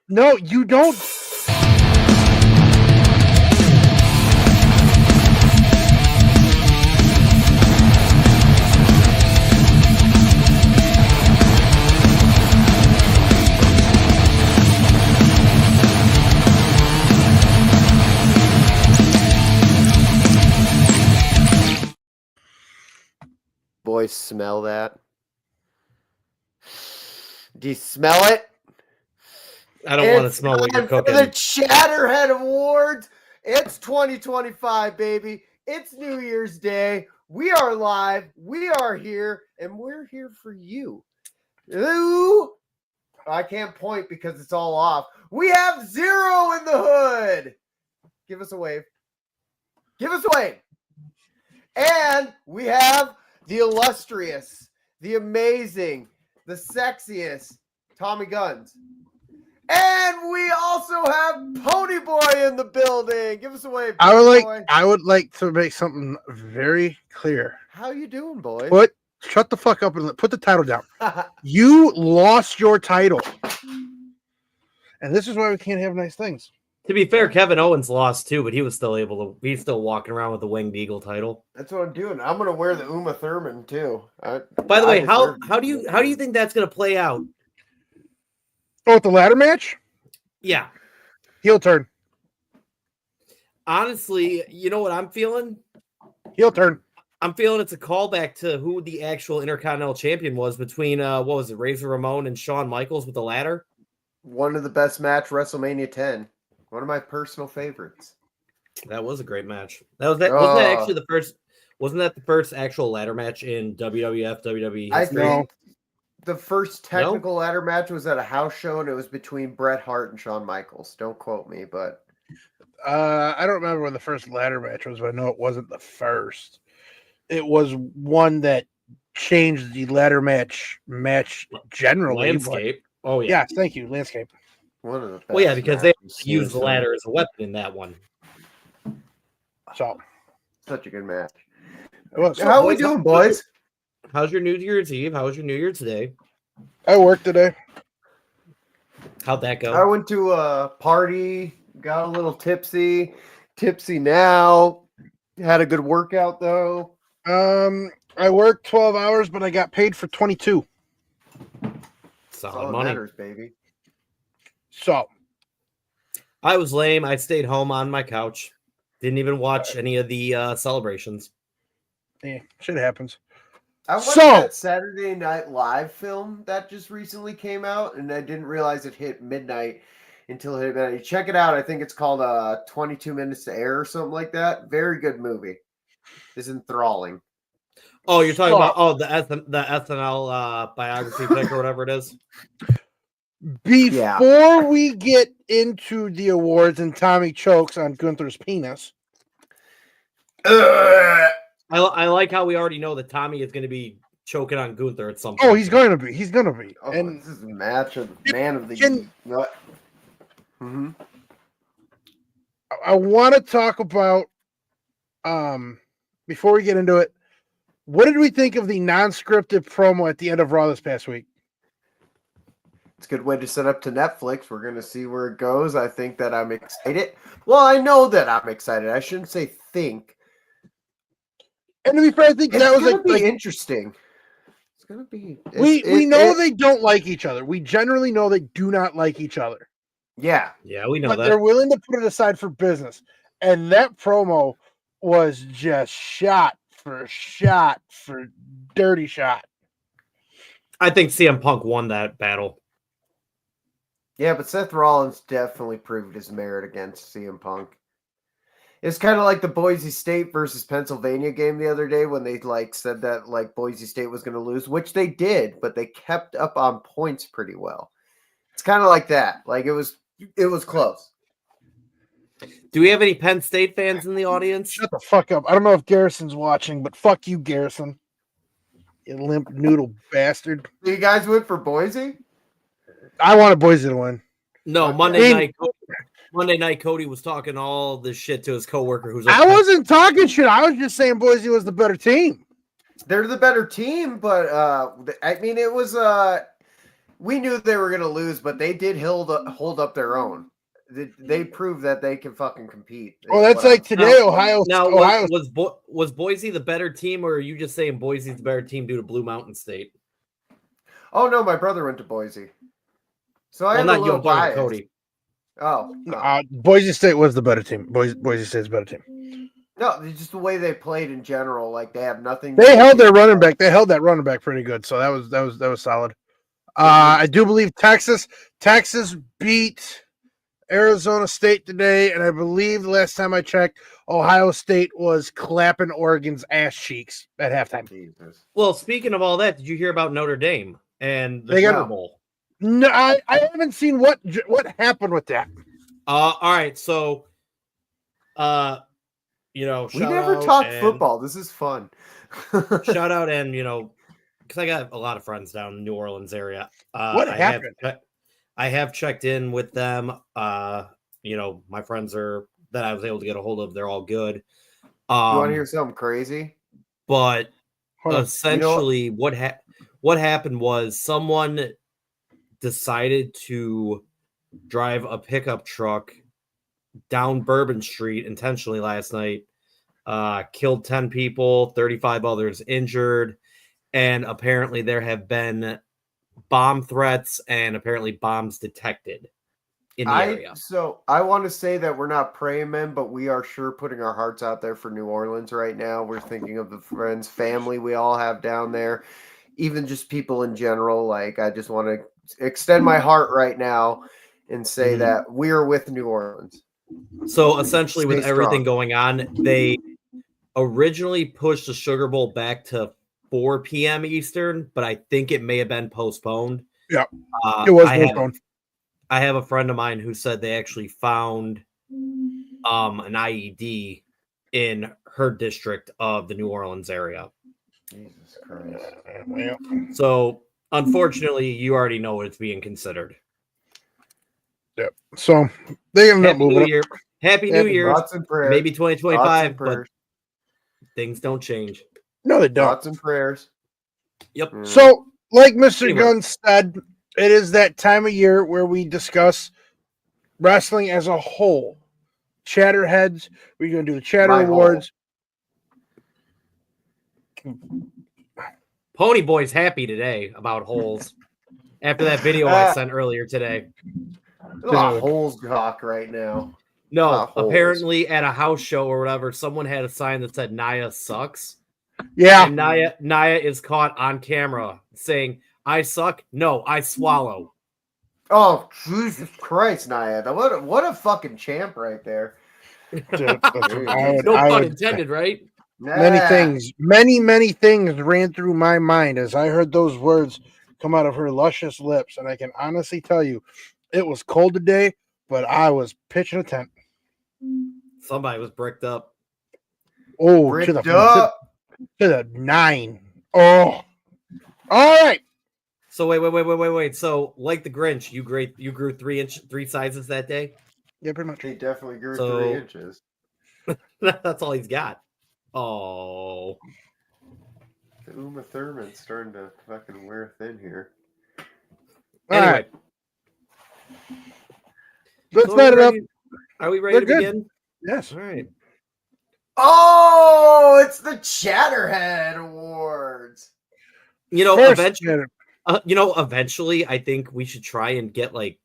No, you don't. Boys, smell that? Do you smell it? I don't want to smell what you're cooking. For the Chatterhead Awards, it's 2025, baby. It's New Year's Day. We are live. We are here, and we're here for you. Ooh, I can't point because it's all off. We have Zero in the hood. Give us a wave. Give us a wave. And we have the illustrious, the amazing, the sexiest Tommy Guns. And we also have Pony Boy in the building. Give us a wave, Pony Boy. I would like to make something very clear. How you doing, boy? Shut the fuck up and put the title down. You lost your title. And this is why we can't have nice things. To be fair, Kevin Owens lost too, but he was still able to. He's still walking around with the Winged Eagle title. That's what I'm doing. I'm gonna wear the Uma Thurman too. By the way, how do you think that's gonna play out? Oh, the ladder match? Yeah, heel turn. Honestly, you know what I'm feeling? Heel turn. I'm feeling it's a callback to who the actual Intercontinental Champion was between what was it, Razor Ramon and Shawn Michaels with the ladder. One of the best match, WrestleMania 10. One of my personal favorites. That was a great match. Wasn't that actually the first? Wasn't that the first actual ladder match in WWF WWE history? I think the first technical ladder match was at a house show, and it was between Bret Hart and Shawn Michaels. Don't quote me, but I don't remember when the first ladder match was, but I know it wasn't the first. It was one that changed the ladder match generally. Landscape. Oh yeah. Yes, thank you, landscape. One of the best. Well, yeah, because they used the ladder as a weapon in that one. So, such a good match. Well, how are we doing, boys? How's your New Year's Eve? How was your New Year today? I worked today. How'd that go? I went to a party, got a little tipsy now. Had a good workout though. I worked 12 hours, but I got paid for 22. Solid money, matters, baby. So, I was lame. I stayed home on my couch. Didn't even watch any of the celebrations. Yeah, shit happens. I watched that Saturday Night Live film that just recently came out, and I didn't realize it hit midnight until it hit midnight. Check it out. I think it's called 22 Minutes to Air or something like that. Very good movie. It's enthralling. Oh, you're talking about the SNL biography pick or whatever it is? Before we get into the awards and Tommy chokes on Gunther's penis. I like how we already know that Tommy is going to be choking on Gunther at some point. Oh, he's going to be. He's going to be. Oh, and this is a match of man of the year. I want to talk about, before we get into it, what did we think of the non-scripted promo at the end of Raw this past week? It's a good way to set up to Netflix. We're going to see where it goes. I think that I'm excited. Well, I know that I'm excited. I shouldn't say think. And to be fair, I think that was like interesting. It's going to be. We know they don't like each other. We generally know they do not like each other. Yeah. Yeah, we know but that. They're willing to put it aside for business. And that promo was just shot for dirty shot. I think CM Punk won that battle. Yeah, but Seth Rollins definitely proved his merit against CM Punk. It's kind of like the Boise State versus Pennsylvania game the other day when they said that Boise State was going to lose, which they did, but they kept up on points pretty well. It's kind of like that. It was close. Do we have any Penn State fans in the audience? Shut the fuck up. I don't know if Garrison's watching, but fuck you, Garrison. You limp noodle bastard. You guys went for Boise? I wanted Boise to win. No, okay. Monday night, Cody was talking all this shit to his coworker. I wasn't talking shit. I was just saying Boise was the better team. They're the better team, but I mean, it was we knew they were going to lose, but they did hold up their own. They proved that they can fucking compete. Well, that's like today, Ohio. Was Boise the better team, or are you just saying Boise's the better team due to Blue Mountain State? Oh no, my brother went to Boise, so I have a little bias. Cody. Boise State was the better team. Boise State's the better team. No, just the way they played in general. Like they have nothing. They held their running back. They held that running back pretty good. So that was solid. I do believe Texas beat Arizona State today, and I believe the last time I checked, Ohio State was clapping Oregon's ass cheeks at halftime. Jesus. Well, speaking of all that, did you hear about Notre Dame and the Super Bowl? No, I haven't seen what happened with that. All right, so, we never talk football. This is fun. Shout out and because I got a lot of friends down in the New Orleans area. What happened? I have checked in with them. My friends that I was able to get a hold of. They're all good. You want to hear something crazy? But essentially, what happened was someone decided to drive a pickup truck down Bourbon Street intentionally last night, killed 10 people, 35 others injured, and apparently there have been bomb threats and apparently bombs detected in the area. So I want to say that we're not praying men, but we are sure putting our hearts out there for New Orleans right now. We're thinking of the friends, family we all have down there, even just people in general. Like, I just want to extend my heart right now and say that we're with New Orleans. So essentially, with everything going on, they originally pushed the Sugar Bowl back to 4 p.m. Eastern, but I think it may have been postponed. Yeah, it was postponed. I have a friend of mine who said they actually found an IED in her district of the New Orleans area. Jesus Christ. So, unfortunately, you already know what it's being considered. Yep. So, they ended up moving. Happy New Year. Lots and prayers. Maybe 2025, but things don't change. No, they don't. Thoughts and prayers. Yep. So, like Mr. Gunn said, it is that time of year where we discuss wrestling as a whole. Chatterheads. We're going to do the Chatter Awards. Pony Boy's happy today about holes after that video I sent earlier today. There's a lot of holes talk right now. No, apparently at a house show or whatever, someone had a sign that said Nia sucks. Yeah. And Nia is caught on camera saying, I suck? No, I swallow. Oh, Jesus Christ, Nia. What a fucking champ right there. No pun intended, right? Many things ran through my mind as I heard those words come out of her luscious lips. And I can honestly tell you, it was cold today, but I was pitching a tent. Somebody was bricked up. Oh, to the 9. Oh, all right. So wait. So, like the Grinch, you grew 3 sizes that day? Yeah, pretty much. He definitely grew 3 inches. That's all he's got. Oh. The Uma Thurman's starting to fucking wear thin here. Anyway. Right. Let's set it up. Are we ready to begin? Yes. All right. Oh, it's the Chatterhead Awards. Eventually, I think we should try and get like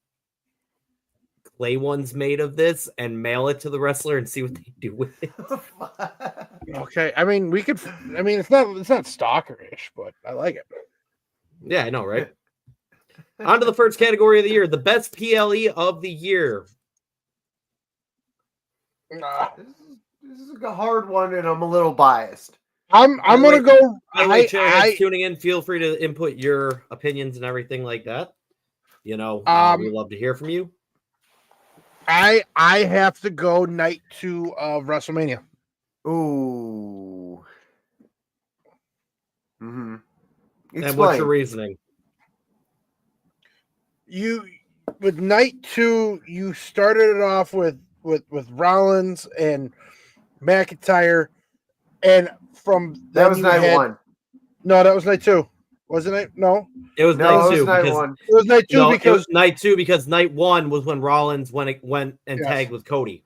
clay ones made of this and mail it to the wrestler and see what they do with it. Okay, I mean, we could. I mean, it's not stalkerish, but I like it. Yeah, I know, right? On to the first category of the year: the best PLE of the year. This is a hard one, and I'm a little biased. I'm gonna go. Tuning in, feel free to input your opinions and everything like that. We love to hear from you. I have to go night 2 of WrestleMania. Ooh. Mm-hmm. And what's your reasoning? With night 2, you started it off with Rollins and McIntyre, and from that was night 1. No, that was night 2. Was it night? No, It was No, night it was two night because one. it was night two no, it because was night two because night one was when Rollins went and Yes. tagged with Cody.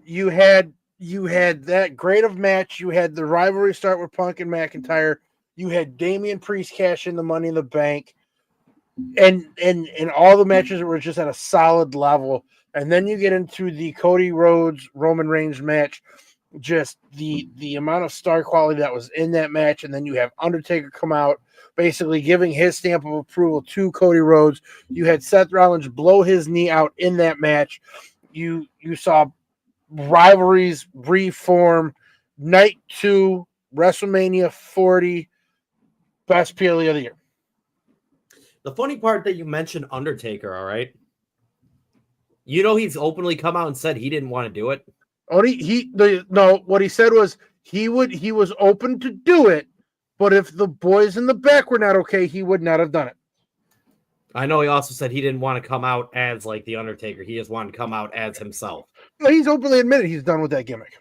you had that great of match. You had the rivalry start with Punk and McIntyre. You had Damian Priest cash in the Money in the Bank, and all the matches were just at a solid level. And then you get into the Cody Rhodes Roman Reigns match. Just the amount of star quality that was in that match, and then you have Undertaker come out, basically giving his stamp of approval to Cody Rhodes. You had Seth Rollins blow his knee out in that match. You saw rivalries reform. Night 2, WrestleMania 40, best PLE of the year. The funny part that you mentioned Undertaker, all right? You know he's openly come out and said he didn't want to do it. What he said was he was open to do it, but if the boys in the back were not okay, he would not have done it. I know he also said he didn't want to come out as like the Undertaker. He just wanted to come out as himself. Well, he's openly admitted he's done with that gimmick.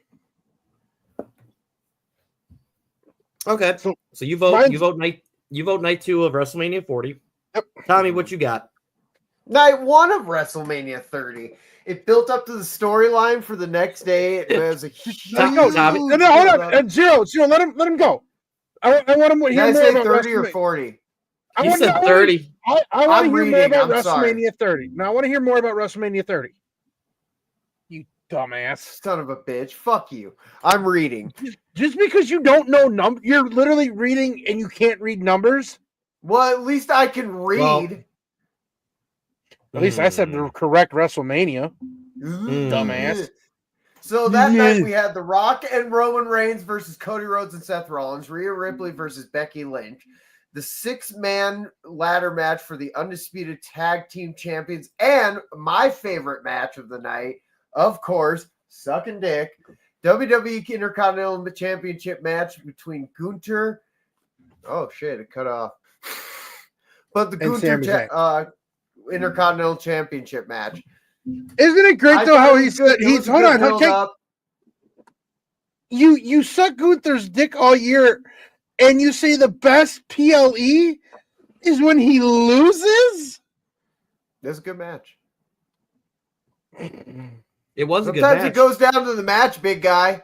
Okay, so you vote night 2 of WrestleMania 40. Yep. Tommy, what you got? Night 1 of WrestleMania 30. It built up to the storyline for the next day. It was a huge. No, hold on. Zero. Let him go. I want him to hear more about 30 or 40. He said 30. I want to hear more about WrestleMania 30. Now I want to hear more about WrestleMania 30. You dumbass. Son of a bitch. Fuck you. I'm reading. Just because you don't know numbers, you're literally reading and you can't read numbers? Well, at least I can read. Well, at least I said the correct WrestleMania. Dumbass. So that night we had The Rock and Roman Reigns versus Cody Rhodes and Seth Rollins, Rhea Ripley versus Becky Lynch, the 6-man ladder match for the undisputed tag team champions, and my favorite match of the night, of course, sucking dick, WWE Intercontinental Championship match between Gunther. Oh shit, it cut off. But the Gunther Intercontinental Championship match. Isn't it great though how he said he's hold on, okay. You suck Gunther's dick all year and you say the best PLE is when he loses? That's a good match. It was a good match. Sometimes it goes down to the match, big guy.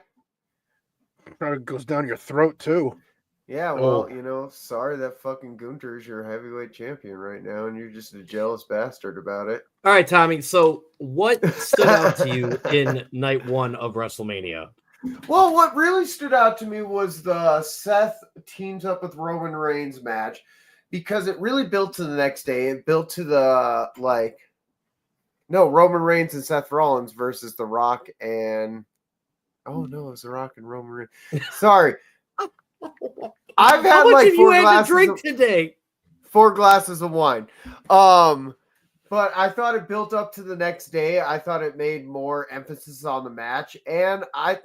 It goes down your throat too. Yeah, well, sorry that fucking Gunther is your heavyweight champion right now, and you're just a jealous bastard about it. All right, Tommy. So, what stood out to you in night 1 of WrestleMania? Well, what really stood out to me was the Seth teams up with Roman Reigns match, because it really built to the next day. It built to the Roman Reigns and Seth Rollins versus The Rock and it was The Rock and Roman Reigns. Sorry. I've had like 4 glasses to drink today. 4 glasses of wine. But I thought it built up to the next day. I thought it made more emphasis on the match, and I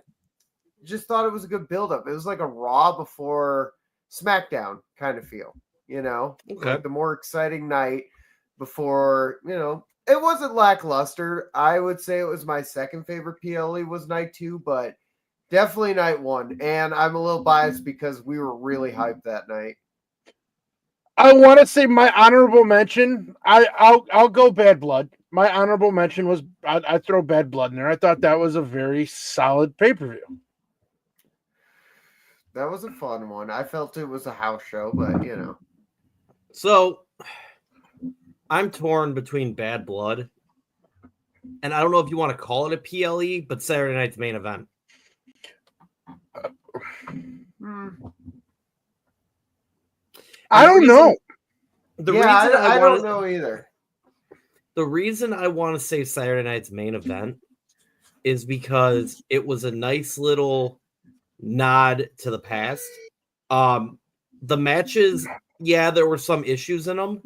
just thought it was a good build-up. It was like a Raw before SmackDown kind of feel, Okay. Like the more exciting night before, it wasn't lackluster. I would say it was my second favorite PLE was night 2, but definitely night 1. And I'm a little biased because we were really hyped that night. I want to say my honorable mention. I'll go Bad Blood. My honorable mention was I throw Bad Blood in there. I thought that was a very solid pay-per-view. That was a fun one. I felt it was a house show, but So I'm torn between Bad Blood, and I don't know if you want to call it a PLE, but Saturday Night's Main Event. I don't know. I don't know either. The reason I want to say Saturday Night's Main Event is because it was a nice little nod to the past. The matches, there were some issues in them.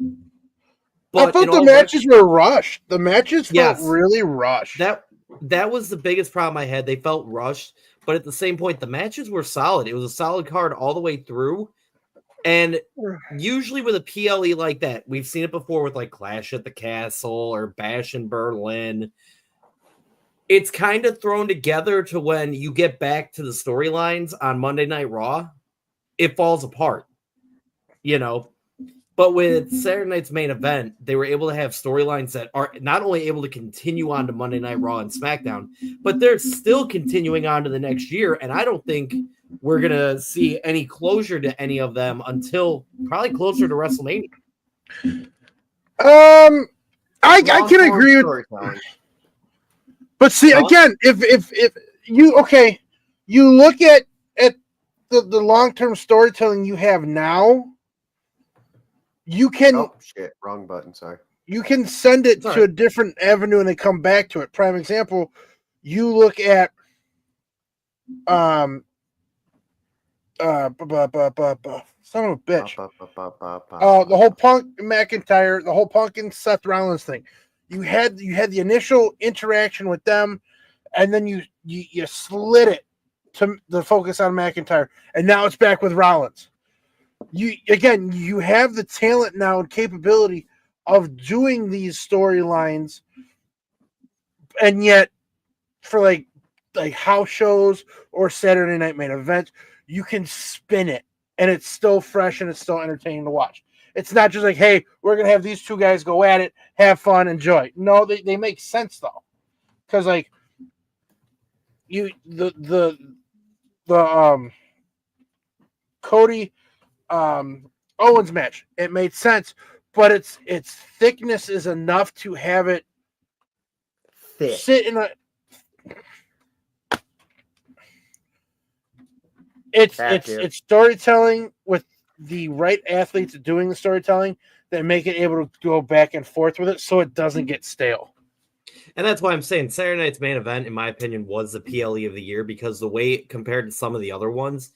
But I thought the matches were rushed. The matches felt really rushed. That was the biggest problem I had. They felt rushed, but at the same point, the matches were solid. It was a solid card all the way through. And usually with a PLE like that, we've seen it before with like Clash at the Castle or Bash in Berlin. It's kind of thrown together to when you get back to the storylines on Monday Night Raw, it falls apart. But with Saturday night's main event, they were able to have storylines that are not only able to continue on to Monday Night Raw and SmackDown, but they're still continuing on to the next year. And I don't think we're going to see any closure to any of them until probably closer to WrestleMania. I can agree with, but see, again, if you look at the long-term storytelling you have now, you can. Oh shit! Wrong button. Sorry. You can send it to a different avenue and then come back to it. Prime example, you look at son of a bitch. The whole Punk McIntyre, the whole Punk and Seth Rollins thing. You had the initial interaction with them, and then you slid it to the focus on McIntyre, and now it's back with Rollins. You have the talent now and capability of doing these storylines, and yet for like house shows or Saturday night main events, you can spin it and it's still fresh and it's still entertaining to watch. It's not just like, hey, we're gonna have these two guys go at it, have fun, enjoy. No, they make sense though, because like the Cody Owens match, it made sense, but its thickness is enough to have it sit in a. It's storytelling with the right athletes doing the storytelling that make it able to go back and forth with it, so it doesn't get stale. And that's why I'm saying Saturday night's main event, in my opinion, was the PLE of the year, because the way compared to some of the other ones,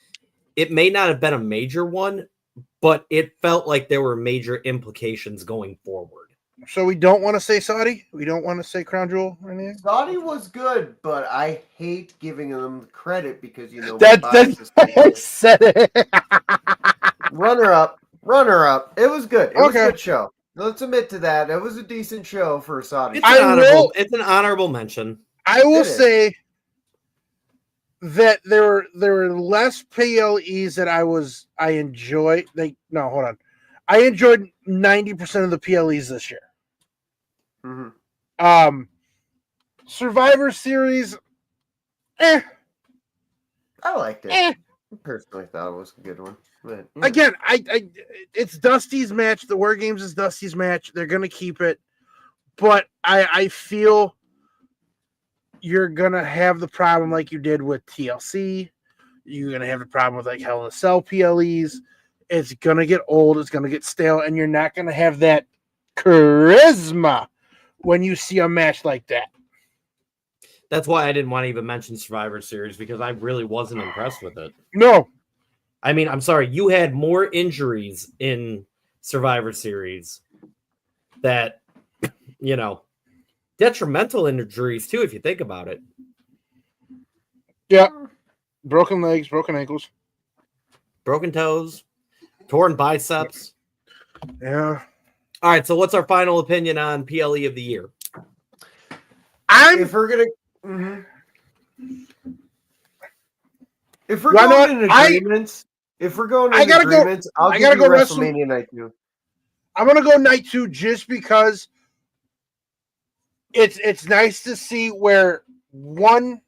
it may not have been a major one, but it felt like there were major implications going forward. So we don't want to say Saudi? We don't want to say Crown Jewel or anything? Saudi was good, but I hate giving them credit because, that's I said it. Runner up. It was good. It was a good show. Let's admit to that. It was a decent show for Saudi. It's an honorable mention. I will say that there were less PLEs that I enjoyed. I enjoyed 90% of the PLEs this year. Mm-hmm. Survivor Series, I liked it. I personally thought it was a good one. But, Again, it's Dusty's match. The War Games is Dusty's match. They're gonna keep it, but I feel you're gonna have the problem like you did with TLC. You're gonna have the problem with like Hell in a Cell PLEs. It's gonna get old. It's gonna get stale, and you're not gonna have that charisma when you see a match like that. That's why I didn't want to even mention Survivor Series, because I really wasn't impressed with it. No. I mean, I'm sorry. You had more injuries in Survivor Series that, detrimental injuries too, if you think about it. Yeah. Broken legs, broken ankles. Broken toes, torn biceps. Yeah. All right, so what's our final opinion on PLE of the year? If we're going in agreements, I'll give you WrestleMania Night 2. I'm gonna go Night 2 just because it's nice to see where one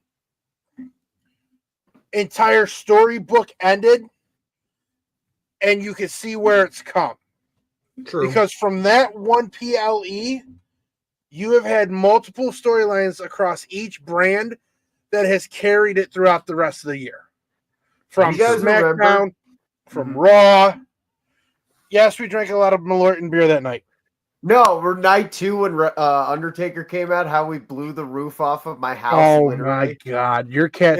entire storybook ended, and you can see where it's come. True. Because from that one PLE, you have had multiple storylines across each brand that has carried it throughout the rest of the year. From SmackDown, from Raw. Yes, we drank a lot of Malort beer that night. No, we're Night 2 when Undertaker came out, how we blew the roof off of my house. Oh, my God. Your cat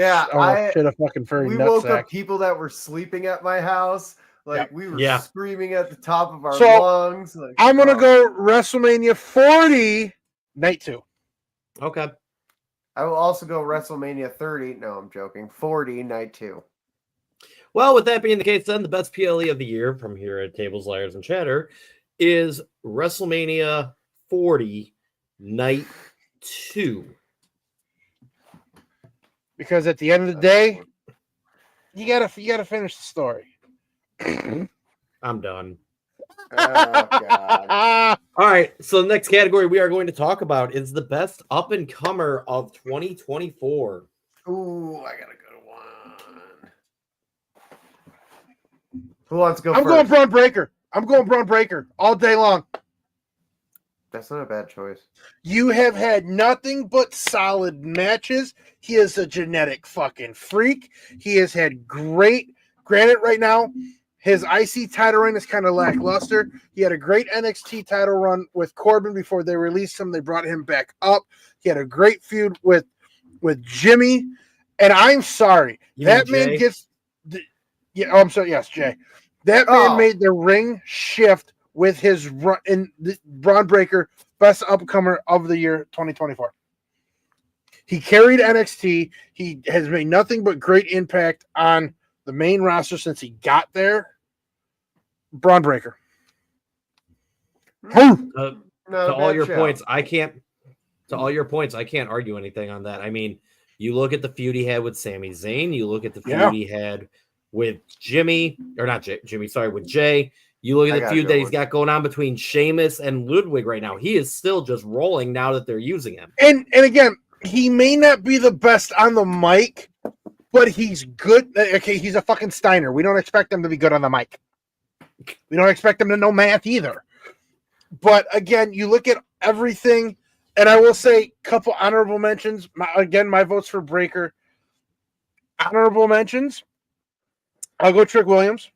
shit a fucking furry nutsack. We woke up people that were sleeping at my house. We were screaming at the top of our lungs. I'm going to go WrestleMania 40, Night 2. Okay. I will also go WrestleMania 30. No, I'm joking. 40, Night 2. Well, with that being the case, then the best PLE of the year from here at Tables, Liars, and Chatter is WrestleMania 40, Night 2. Because at the end of the day, you gotta finish the story. I'm done. God. All right, so the next category we are going to talk about is the best up-and-comer of 2024. Ooh, I got a good one. Who wants to go I'm first? going Braun Breaker. I'm going Braun Breaker all day long. That's not a bad choice. You have had nothing but solid matches. He is a genetic fucking freak. He has had great. Granted, right now, his IC title reign is kind of lackluster. He had a great NXT title run with Corbin before they released him. They brought him back up. He had a great feud with Jimmy. And I'm sorry, that man gets. I'm sorry. Yes, Jay. That man made the ring shift with his run in Braun Breaker, best upcomer of the year 2024. He carried NXT. He has made nothing but great impact on the main roster since he got there. Braun Breaker. To all your points, I can't argue anything on that. I mean, you look at the feud he had with Sami Zayn. You look at the feud he had with Jimmy, or not Jimmy, sorry, with Jay. You look at the feud that he's got going on between Sheamus and Ludwig right now. He is still just rolling now that they're using him. And again, he may not be the best on the mic, but he's good. Okay, he's a fucking Steiner. We don't expect him to be good on the mic. We don't expect him to know math either. But again, you look at everything, and I will say a couple honorable mentions. My vote's for Breaker. Honorable mentions. I'll go Trick Williams.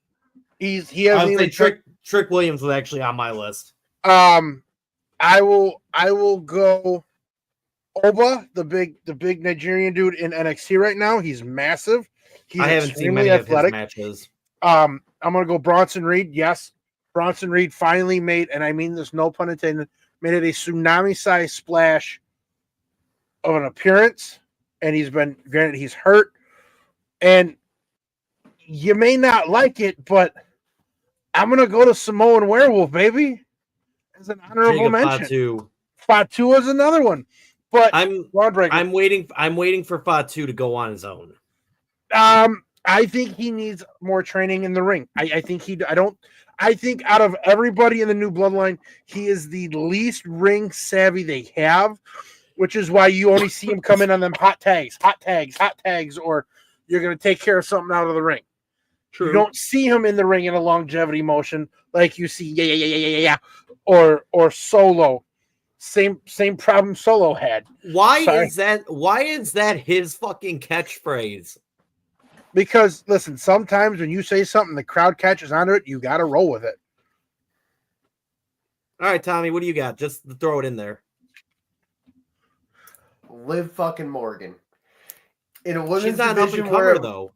He has Trick Williams was actually on my list. I will go Oba, the big Nigerian dude in NXT right now. He's massive. He's I haven't seen many athletic. Of his matches. I'm gonna go Bronson Reed. Yes, Bronson Reed finally made, and I mean this no pun intended, made it a tsunami-sized splash of an appearance, and granted he's hurt, and you may not like it, but I'm gonna go to Samoan Werewolf, baby, as an honorable mention. Fatu is another one, but I'm waiting for Fatu to go on his own. I think he needs more training in the ring. I think out of everybody in the new bloodline, he is the least ring savvy they have, which is why you only see him come in on them hot tags, or you're going to take care of something out of the ring. True. You don't see him in the ring in a longevity motion like you see or Solo. Same problem Solo had. Why is that his fucking catchphrase? Because listen, sometimes when you say something, the crowd catches onto it. You got to roll with it. All right, Tommy, what do you got? Just throw it in there. Liv fucking Morgan. In a women's She's not division an up-and-comer, though.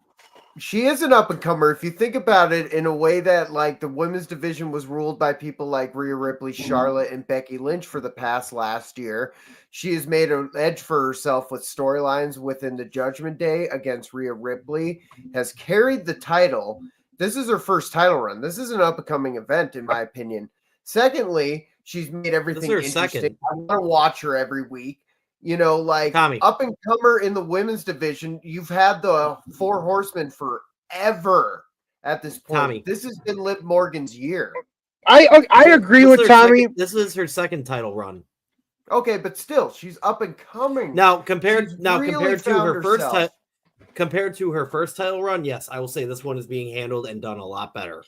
She is an up-and-comer. If you think about it in a way that, like, the women's division was ruled by people like Rhea Ripley, Charlotte, and Becky Lynch for the past last year, she has made an edge for herself with storylines within the Judgment Day against Rhea Ripley, has carried the title. This is her first title run. This is an up-and-coming event, in my opinion. Secondly, she's made everything interesting. Second. I want to watch her every week. You know, like, Tommy. Up-and-comer in the women's division, you've had the Four Horsemen forever at this point. Tommy. This has been Liv Morgan's year. I agree with Tommy. This is her second title run. Okay, but still, she's up-and-coming. Now, compared to her first title run, yes, I will say this one is being handled and done a lot better.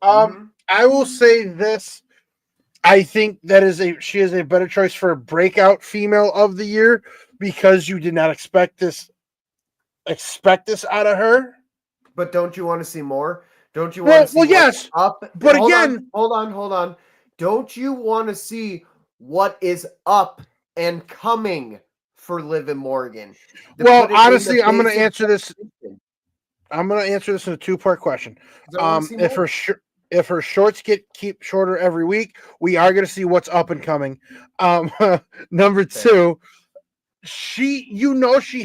I will say this. I think she is a better choice for a breakout female of the year because you did not expect this out of her. But don't you want to see more? Don't you want to see yes. Up? But hold again, on. Don't you want to see what is up and coming for Liv and Morgan? Well, honestly, I'm going to answer this. I'm going to answer this in a two-part question. If her shorts keep shorter every week, we are going to see what's up and coming. Number two, she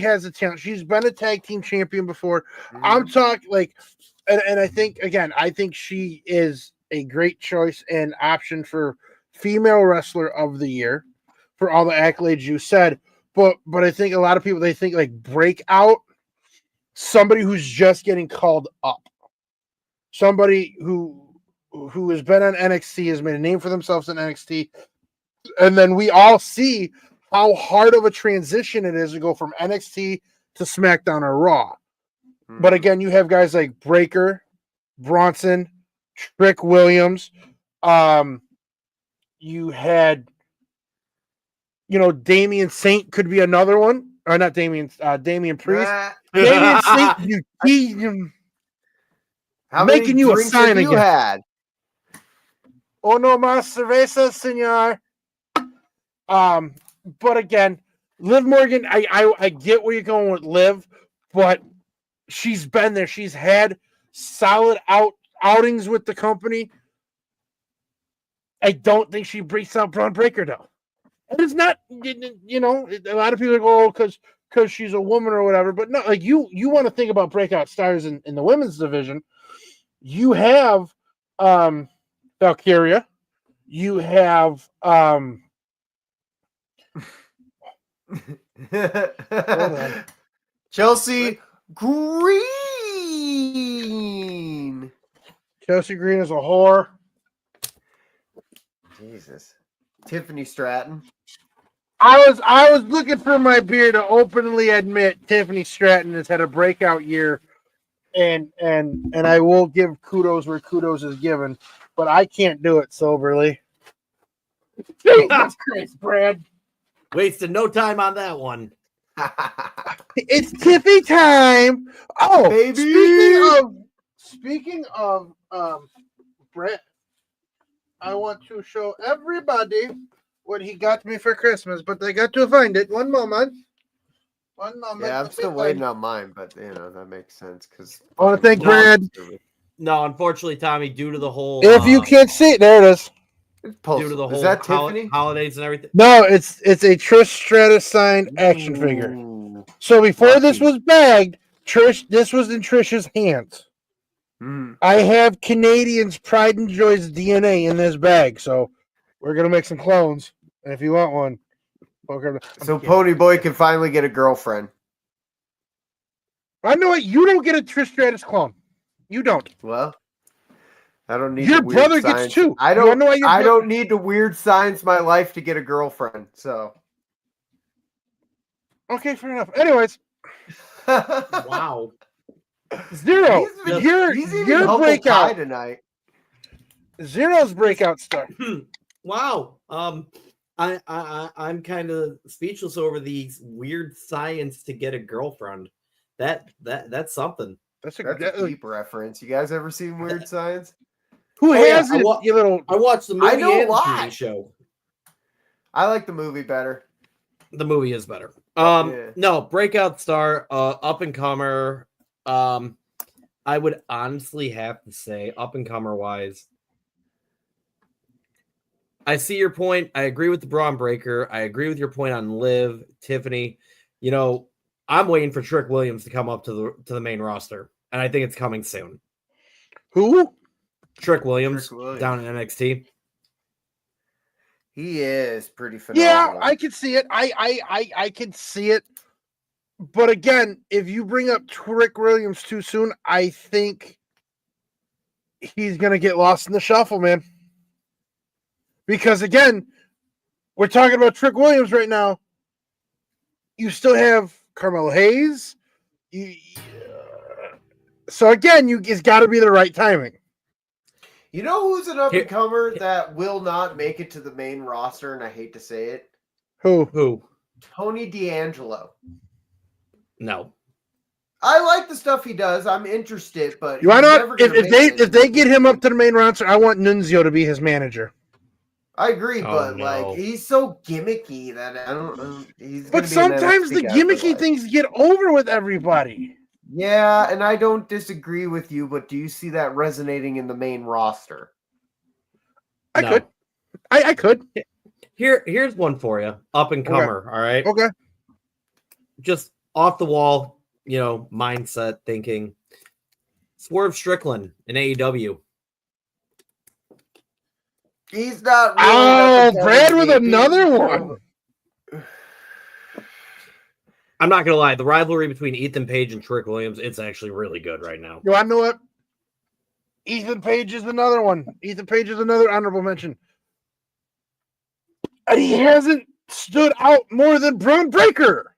has a talent. She's been a tag team champion before. I'm talking and I think she is a great choice and option for female wrestler of the year for all the accolades you said. But I think a lot of people, they think like breakout, somebody who's just getting called up, somebody who who has been on NXT, has made a name for themselves in NXT, and then we all see how hard of a transition it is to go from NXT to SmackDown or Raw. But again, you have guys like Breaker, Bronson, Trick Williams. You had, Damian Saint could be another one, or not Damian Priest. Damian Saint, How making many you a drinks sign have you again. had? Oh no, más cerveza, señor. But again, Liv Morgan, I get where you're going with Liv, but she's been there. She's had solid outings with the company. I don't think she breaks out Braun Breaker though. And it's not, a lot of people go, because she's a woman or whatever. But no, like you want to think about breakout stars in the women's division. You have Valkyria. You have Chelsea Green. Chelsea Green is a whore. Jesus. Tiffany Stratton. I was looking for my beer to openly admit Tiffany Stratton has had a breakout year, and I will give kudos where kudos is given, but I can't do it soberly. Jesus Christ, Brad. Wasted no time on that one. It's Tiffy time. Oh, baby. Speaking of Brett, I want to show everybody what he got me for Christmas, but they got to find it. One moment. Yeah, I'm still waiting on mine, but that makes sense because I want to thank Brad. No, unfortunately, Tommy, due to the whole If you can't see it, there it is. Due to the whole Tiffany? holidays and everything. No, it's a Trish Stratus signed action figure. So before this was bagged, this was in Trish's hands. I have Canadians' pride and joy's DNA in this bag, so we're gonna make some clones. And if you want one, so Pony Boy can finally get a girlfriend. I know it. You don't get a Trish Stratus clone. You don't. Well, I don't need your the weird brother signs. gets two. I don't need to weird science my life to get a girlfriend. So okay, fair enough. Anyways, wow. Zero. He's even breakout tonight. Zero's breakout star. Wow. I'm kind of speechless over these weird science to get a girlfriend. That's something. That's a deep reference. You guys ever seen Weird Science? Who has it? I watched the movie and the TV show. I like the movie better. The movie is better. No, breakout star, up and comer. I would honestly have to say, up and comer wise, I see your point. I agree with the Braun Breaker. I agree with your point on Liv, Tiffany. I'm waiting for Trick Williams to come up to the main roster, and I think it's coming soon. Who? Trick Williams down in NXT. He is pretty phenomenal. Yeah, I can see it. I can see it. But again, if you bring up Trick Williams too soon, I think he's gonna get lost in the shuffle, man. Because again, we're talking about Trick Williams right now. You still have Carmelo Hayes. So again, it's got to be the right timing. You know who's an up-and-comer that will not make it to the main roster, and I hate to say it? Who? Tony D'Angelo. No. I like the stuff he does. I'm interested, but you know if they get him up to the main roster, I want Nunzio to be his manager. I agree, but he's so gimmicky that I don't. But sometimes the gimmicky things get over with everybody. Yeah, and I don't disagree with you, but do you see that resonating in the main roster? I could. I could. Here's one for you. Up and comer, okay. All right? Okay. Just off the wall, mindset thinking. Swerve Strickland in AEW. He's not really Brad with another one. I'm not gonna lie, the rivalry between Ethan Page and Trick Williams, it's actually really good right now. You wanna know what? Ethan Page is another one. Ethan Page is another honorable mention. And he hasn't stood out more than Braun Breaker.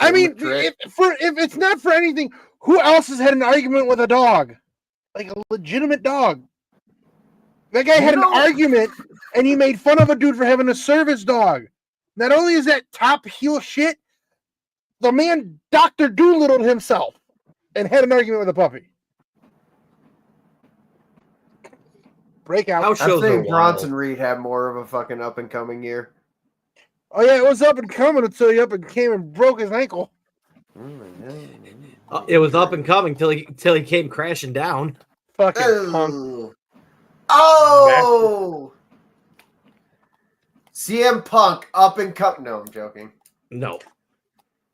I mean, if it's not for anything, who else has had an argument with a dog? Like a legitimate dog. That guy had an argument, and he made fun of a dude for having a service dog. Not only is that top heel shit, the man Dr. Doolittle himself and had an argument with a puppy. Breakout. I'm saying Bronson Reed had more of a fucking up and coming year. Oh yeah, it was up and coming until he up and came and broke his ankle. It was up and coming till he came crashing down. Fucking punk. Oh, CM Punk up and coming. No, I'm joking. No.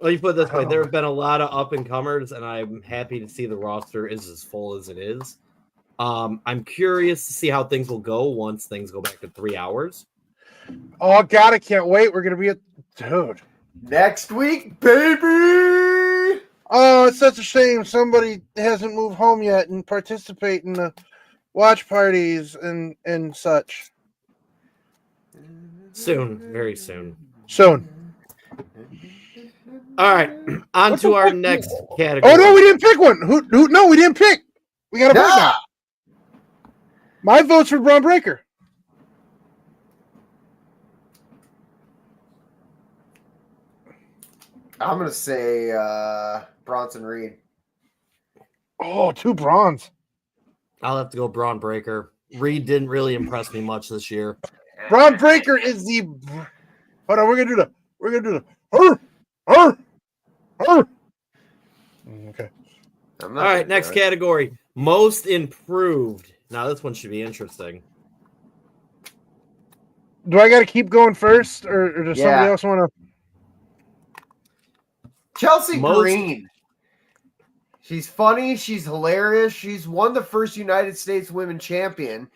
Well, you put it this way: there have been a lot of up and comers, and I'm happy to see the roster is as full as it is. I'm curious to see how things will go once things go back to 3 hours. Oh God, I can't wait. We're gonna be dude next week, baby. Oh, it's such a shame somebody hasn't moved home yet and participate in the watch parties and such. Soon, very soon. Soon. All right, on to our next category. Oh no, we didn't pick one. Who? No, we didn't pick. We got to vote now. My vote's for Braun Breaker. I'm gonna say Bronson Reed. Oh, 2 Brauns. I'll have to go Braun Breaker. Reed didn't really impress me much this year. Braun Breaker is the. Hold on, we're gonna do the. Okay. All right, next category: most improved. Now this one should be interesting. Do I got to keep going first, or does somebody else want to? Chelsea Green. She's funny. She's hilarious. She's won the first United States Women Champion.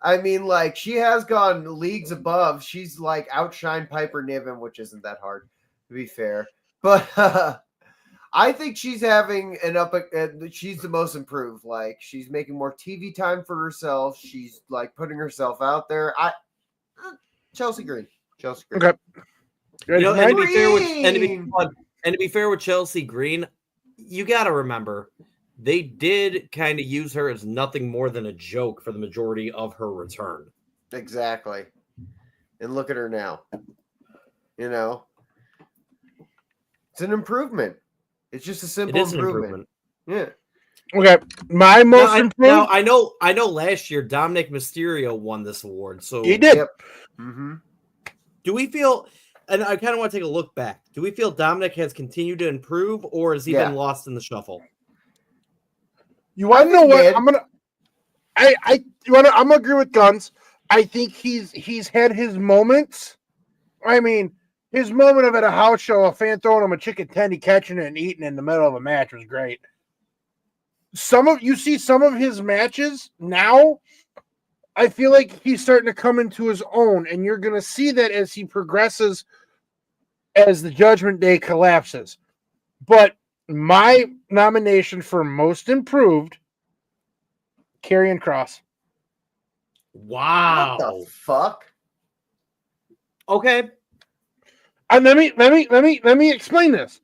I mean, like, she has gone leagues above. She's like outshined Piper Niven, which isn't that hard, to be fair. But I think she's having she's the most improved. Like, she's making more TV time for herself. She's like putting herself out there. Chelsea Green. Okay. You know, and to be fair with Chelsea Green, you got to remember, they did kind of use her as nothing more than a joke for the majority of her return. Exactly. And look at her now. You know, it's an improvement. It's just a simple improvement. Yeah. Okay. My most improved. Now, I know last year Dominic Mysterio won this award. So he did. Yep. Mm-hmm. Do we feel, and I kind of want to take a look back, do we feel Dominic has continued to improve, or has he been lost in the shuffle? You want to know what? I'm gonna agree with Guns. I think he's had his moments. I mean, his moment of at a house show, a fan throwing him a chicken tendy, catching it and eating in the middle of a match was great. You see some of his matches now, I feel like he's starting to come into his own, and you're going to see that as he progresses, as the Judgment Day collapses. But my nomination for most improved, Karrion Kross. Wow. What the fuck? Okay. And let me explain this.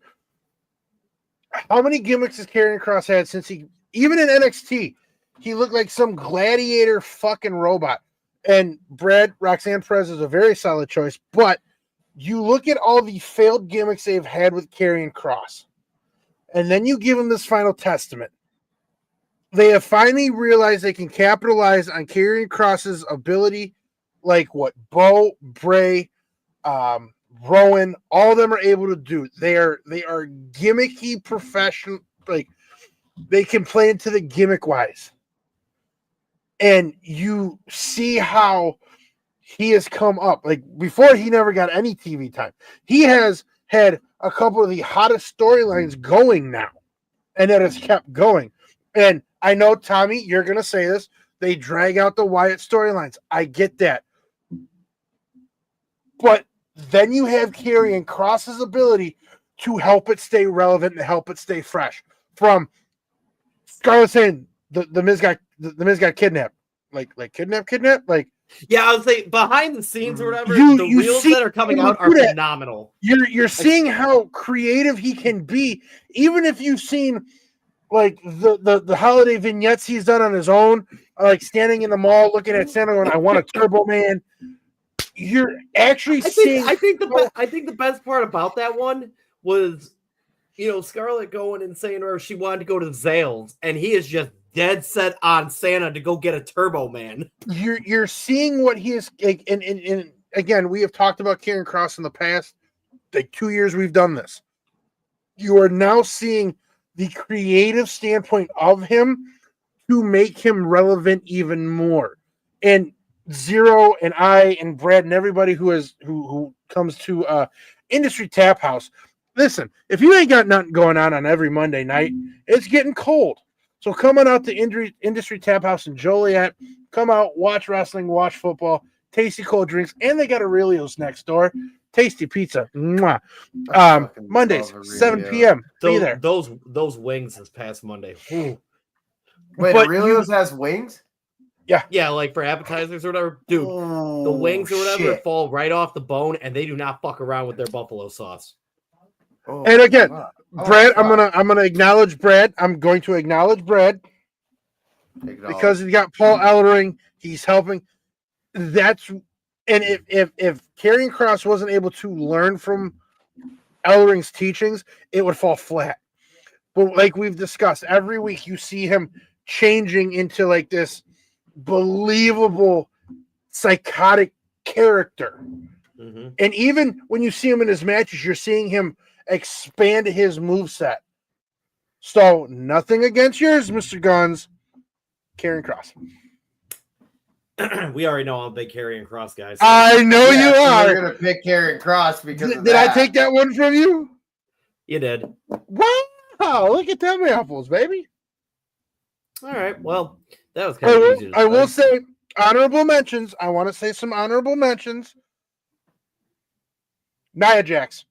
How many gimmicks has Karrion Kross had since even in NXT, he looked like some gladiator fucking robot. And Roxanne Perez is a very solid choice, but you look at all the failed gimmicks they've had with Karrion Kross, and then you give him this final testament. They have finally realized they can capitalize on Karrion Kross's ability, like what Bo, Bray, Rowan, all of them are able to do. They are gimmicky professional, like they can play into the gimmick wise. And you see how he has come up. Like before, he never got any TV time. He has had a couple of the hottest storylines going now, and that has kept going. And I know, Tommy, you're going to say this. They drag out the Wyatt storylines. I get that. But then you have Karrion Kross's ability to help it stay relevant and help it stay fresh. From Scarlett saying, the Miz got kidnapped. Like kidnapped. Like, yeah, I would say behind the scenes or whatever, You the reels that are coming out are phenomenal. You're seeing how creative he can be, even if you've seen like the holiday vignettes he's done on his own, like standing in the mall looking at Santa going, "I want a Turbo Man." You're actually seeing. I think the best part about that one was, Scarlett going and saying her she wanted to go to Zales, and he is just dead set on Santa to go get a Turbo Man. You're seeing what he is like, and again, we have talked about Karrion Kross in the past. Like 2 years we've done this. You are now seeing the creative standpoint of him to make him relevant even more. And Zero and I and Brad and everybody who comes to Industry Tap House, listen, if you ain't got nothing going on every Monday night, it's getting cold. So come on out to Industry Tap House in Joliet. Come out, watch wrestling, watch football, tasty cold drinks, and they got Aurelio's next door. Tasty pizza. Mwah. Mondays, 7 p.m. Be there. Those wings this past Monday. Ooh. Wait, Aurelio's has wings? Yeah. Yeah, like for appetizers or whatever. Dude, the wings or whatever fall right off the bone, and they do not fuck around with their buffalo sauce. Oh, and again, Brad, I'm gonna acknowledge Brad. I'm going to acknowledge Brad because he's got Paul Ellering. He's helping. And if Karrion Kross wasn't able to learn from Ellering's teachings, it would fall flat. But like we've discussed, every week you see him changing into like this believable psychotic character. Mm-hmm. And even when you see him in his matches, you're seeing him expand his moveset. So nothing against yours, Mr. Guns. Karrion Kross. We already know I'm a big Karrion Kross guy. So. I know you are. You're gonna pick Karrion Kross because did I take that one from you? You did. Wow! Look at them apples, baby. All right. Well, that was kind of easy. I will say honorable mentions. I want to say some honorable mentions. Nia Jax.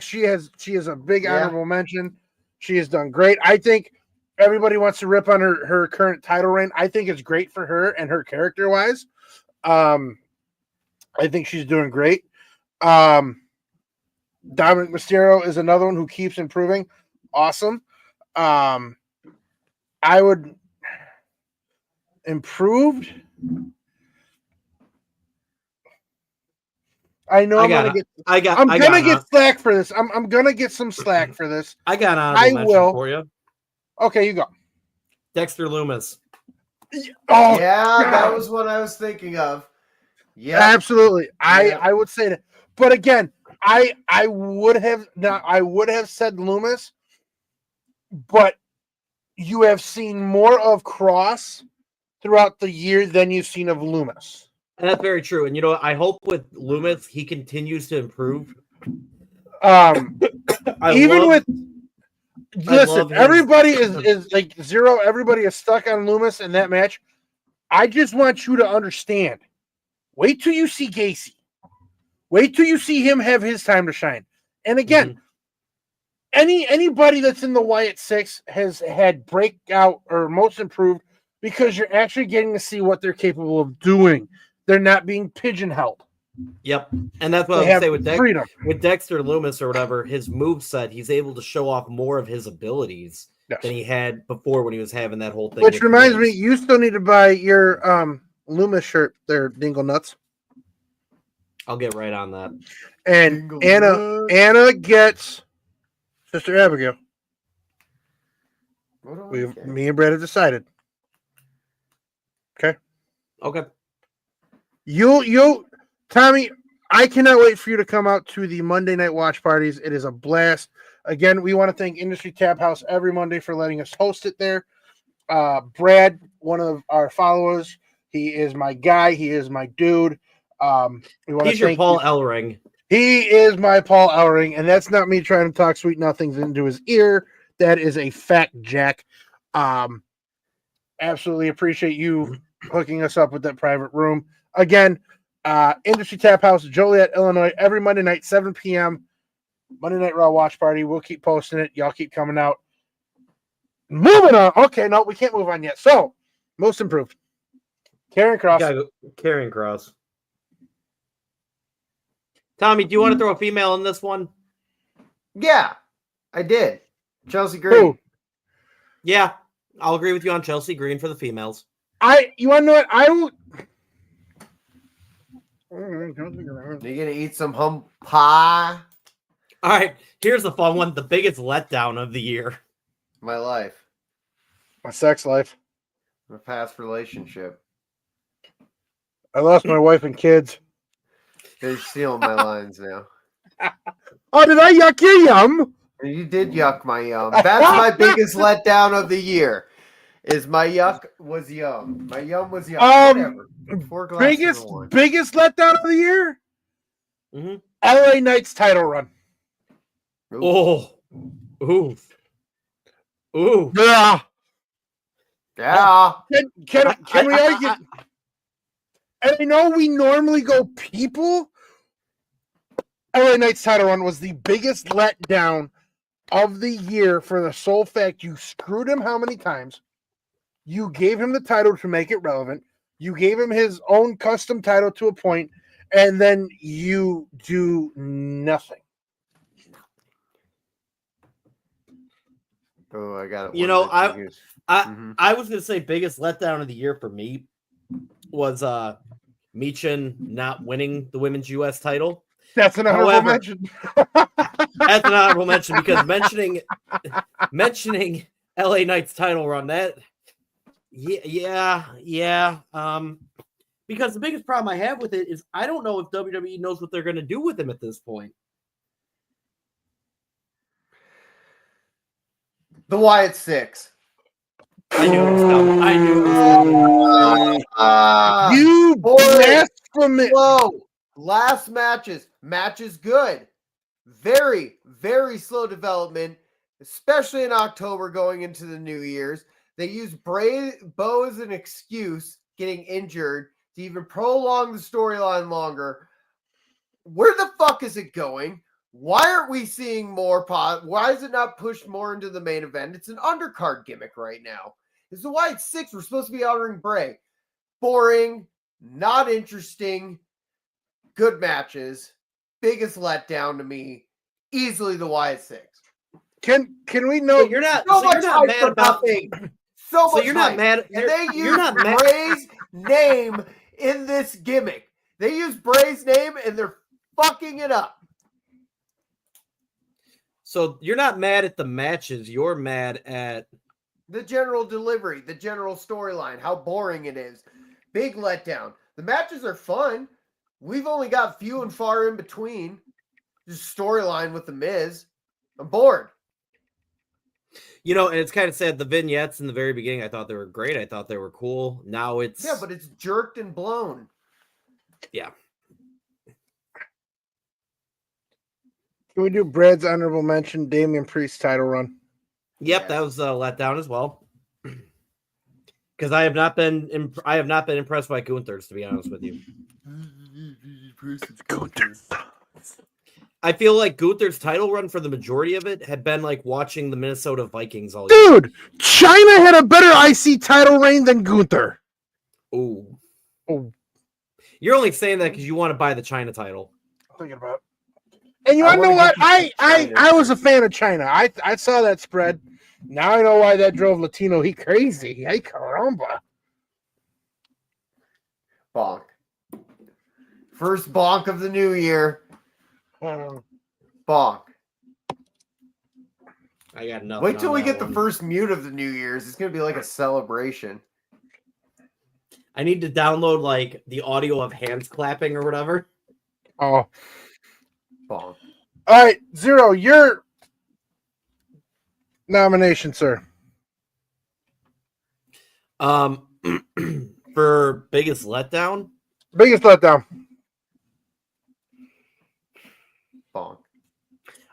She is a big honorable mention. She has done great. I think everybody wants to rip on her current title reign. I think it's great for her and her character wise. I think she's doing great. Dominic Mysterio is another one who keeps improving. Awesome. I would improved. I know I'm gonna get slack for this. I'm gonna get some slack for this. I got honorable mention for you. Okay, you go. Dexter Lumis. Oh yeah, that was what I was thinking of. Yeah, absolutely. I would say that, but again, I would have said Lumis, but you have seen more of Kross throughout the year than you've seen of Lumis. And that's very true. And I hope with Lumis he continues to improve. Everybody is like Zero. Everybody is stuck on Lumis in that match. I just want you to understand. Wait till you see Gacy. Wait till you see him have his time to shine. And again, anybody that's in the Wyatt Six has had breakout or most improved because you're actually getting to see what they're capable of doing. They're not being pigeonholed. Yep. And that's what I would say with Dexter Lumis or whatever, his moveset, he's able to show off more of his abilities than he had before when he was having that whole thing. Which reminds me, you still need to buy your Lumis shirt there, Dingle Nuts. I'll get right on that. And Anna gets Sister Abigail. Me and Brad have decided. Okay. You'll Tommy, I cannot wait for you to come out to the Monday night watch parties. It is a blast. Again, we want to thank Industry Tap House every Monday for letting us host it there. Brad, one of our followers, he is my guy. He is my dude. He's your Paul Ellering. He is my Paul Ellering, and that's not me trying to talk sweet nothings into his ear. That is a fact, Jack. Absolutely appreciate you hooking us up with that private room. Again, Industry Tap House, Joliet, Illinois, every Monday night, 7 p.m. Monday Night Raw watch party. We'll keep posting it. Y'all keep coming out. Moving on. Okay, no, we can't move on yet. So, most improved. Karen Cross. Karen Cross. Tommy, do you want to throw a female in this one? Yeah, I did. Chelsea Green. Who? Yeah, I'll agree with you on Chelsea Green for the females. You want to know what? I will. Are you gonna eat some hum pie? All right, here's the fun one. The biggest letdown of the year. My life. My sex life. My past relationship. I lost my wife and kids. They're stealing my lines now. Oh, did I yuck your yum? You did yuck my yum. That's my biggest letdown of the year. Is my yuck was yum. My yum was yum. Whatever. 4 glasses of wine. Biggest letdown of the year? Mm-hmm. LA Knights title run. Oh. Ooh. Ooh. Yeah. Yeah. Can we argue? And I know we normally go people. LA Knights title run was the biggest letdown of the year for the sole fact you screwed him how many times? You gave him the title to make it relevant. You gave him his own custom title to a point, and then you do nothing. Oh, I got it. You know, I was gonna say biggest letdown of the year for me was Michin not winning the women's US title. That's an honorable mention. That's an honorable mention because mentioning LA Knights title run, that yeah. Because the biggest problem I have with it is I don't know if WWE knows what they're gonna do with him at this point. The Wyatt Six. I knew it was coming. I knew it was coming. You blasphemy! Whoa! Last matches good. Very, very slow development, especially in October going into the New Year's. They used Bo as an excuse, getting injured, to even prolong the storyline longer. Where the fuck is it going? Why aren't we seeing more Why is it not pushed more into the main event? It's an undercard gimmick right now. It's the Wyatt Six. We're supposed to be honoring Bray. Boring, not interesting, good matches. Biggest letdown to me, easily the Wyatt Six. Can we know you're not mad about nothing? So you're not mad. And they use Bray's name in this gimmick. They use Bray's name and they're fucking it up. So you're not mad at the matches. You're mad at the general delivery, the general storyline, how boring it is. Big letdown. The matches are fun. We've only got few and far in between. Just storyline with The Miz. I'm bored. You know, and it's kind of sad. The vignettes in the very beginning, I thought they were great. I thought they were cool. Now it's... Yeah, but it's jerked and blown. Yeah. Can we do Brad's honorable mention, Damian Priest title run? Yep, that was a letdown as well. Because I have not been impressed by Gunther's, to be honest with you. I feel like Gunther's title run for the majority of it had been like watching the Minnesota Vikings all year. Dude, China had a better IC title reign than Gunther. Oh. You're only saying that because you want to buy the China title. I'm thinking about it. And you want to know what? I was a fan of China. I saw that spread. Now I know why that drove Latino Heat crazy. Hey, caramba. Bonk. First bonk of the new year. Bonk. I got nothing. Wait till we get the first mute of the New Year's. It's going to be like a celebration. I need to download like the audio of hands clapping or whatever. Oh. Bonk. All right, Zero, your nomination, sir. For biggest letdown? Biggest letdown. Bonk.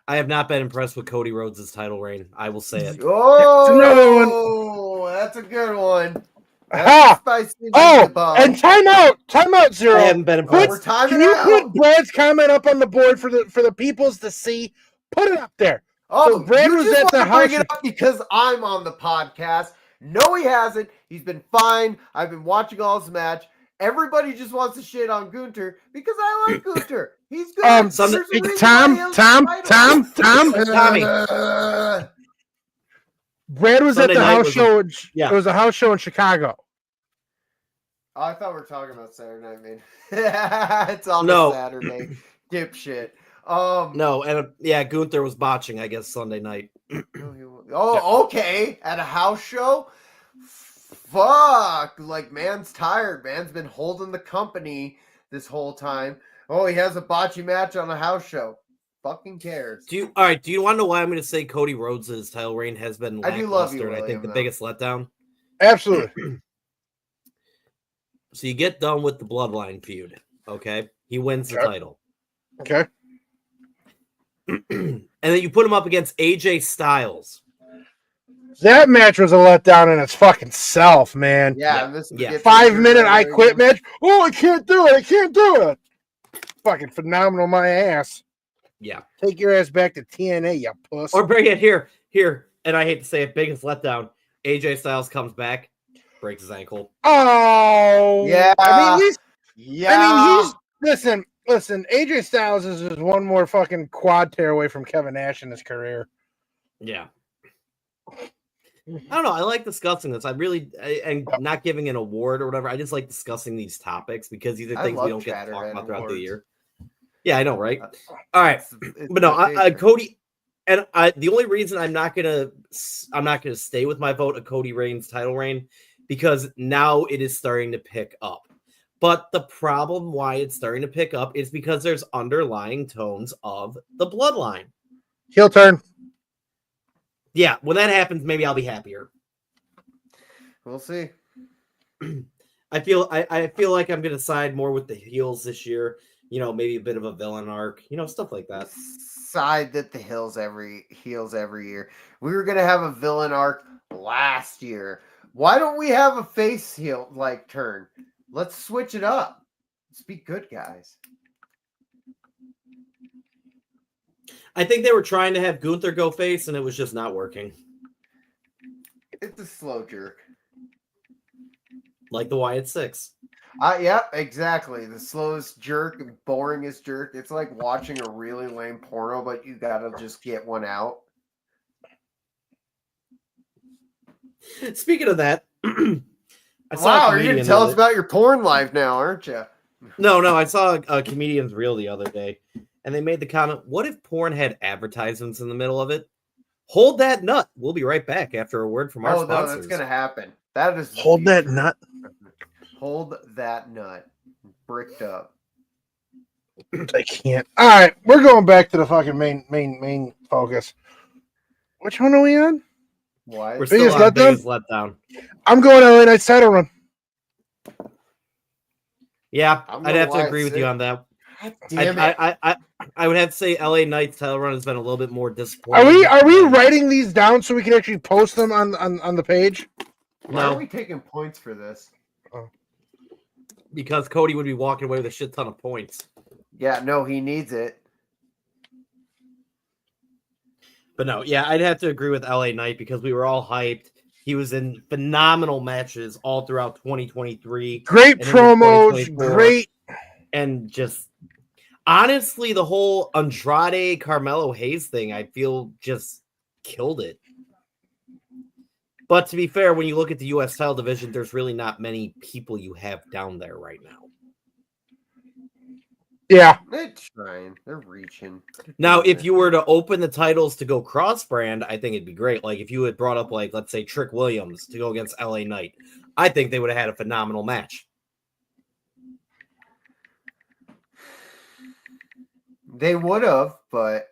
I have not been impressed with Cody Rhodes' title reign. I will say it. Oh, that's another one. That's a good one. And time out, Zero. I haven't been impressed. Can you put Brad's comment up on the board for the peoples to see? Put it up there. Oh, So Brad you was just at the want to bring house it up because I'm on the podcast. No, he hasn't. He's been fine. I've been watching all his match. Everybody just wants to shit on Gunter because I like Gunter. He's good. Sunday- There's a reason Tom, why he has the title. Tommy. Brad was Sunday at the night house was show. yeah. It was a house show in Chicago. Oh, I thought we were talking about Saturday night, man. It's on No. a Saturday. Dipshit. No, and yeah, Gunther was botching, I guess, Sunday night. Oh, okay. At a house show? Fuck. Like, man's tired. Man's been holding the company this whole time. Oh, he has a bocce match on a house show. Fucking cares. Do you want to know why I'm going to say Cody Rhodes' title reign has been I do love you, lackluster and I think William, the though. biggest letdown? Absolutely. So you get done with the Bloodline feud, okay? He wins the title. Okay. And then you put him up against AJ Styles. That match was a letdown in its fucking self, man. Yeah. 5-minute I quit match. Oh, I can't do it. I can't do it. Fucking phenomenal, my ass. Yeah. Take your ass back to TNA, you puss. Or bring it here. And I hate to say it, biggest letdown. AJ Styles comes back, breaks his ankle. Oh. Yeah. I mean, he's listen, AJ Styles is just one more fucking quad tear away from Kevin Nash in his career. Yeah. I don't know. I like discussing this. And not giving an award or whatever. I just like discussing these topics because these are things we don't get to talk about throughout the year. Yeah, I know, right? All right, but no, Cody, and the only reason I'm not gonna stay with my vote of Cody Rhodes' title reign because now it is starting to pick up. But the problem why it's starting to pick up is because there's underlying tones of the bloodline. Heel turn. Yeah, when that happens, maybe I'll be happier. We'll see. I feel like I'm gonna side more with the heels this year. You know, maybe a bit of a villain arc. You know, stuff like that. Side that the heels every year. We were gonna have a villain arc last year. Why don't we have a face heel like turn? Let's switch it up. Let's be good guys. I think they were trying to have Gunther go face, and it was just not working. It's a slow jerk. Like the Wyatt Six. Yep, exactly. The slowest jerk and boringest jerk. It's like watching a really lame porno, but you gotta just get one out. Speaking of that, wow, you're gonna tell us about your porn life now, aren't you? No, I saw a comedian's reel the other day, and they made the comment, what if porn had advertisements in the middle of it? Hold that nut. We'll be right back after a word from our sponsors. No, that's going to happen. That is Hold that nut. Hold that nut. Bricked up. I can't. All right, we're going back to the fucking main focus. Which one are we on? Why? We're still on biggest letdown. I'm going LA Knight's title run. Yeah, I'd have to agree with you on that. Damn it. I would have to say LA Knight's title run has been a little bit more disappointing. Are we writing these down so we can actually post them on the page? Why are we taking points for this? Because Cody would be walking away with a shit ton of points. Yeah, no, he needs it. But no, yeah, I'd have to agree with LA Knight because we were all hyped. He was in phenomenal matches all throughout 2023. Great promos, great. And just honestly, the whole Andrade Carmelo Hayes thing, I feel just killed it. But to be fair, when you look at the U.S. title division, there's really not many people you have down there right now. Yeah. They're trying. They're reaching. Now, if you were to open the titles to go cross-brand, I think it'd be great. Like, if you had brought up, like, let's say, Trick Williams to go against LA Knight, I think they would have had a phenomenal match. They would have, but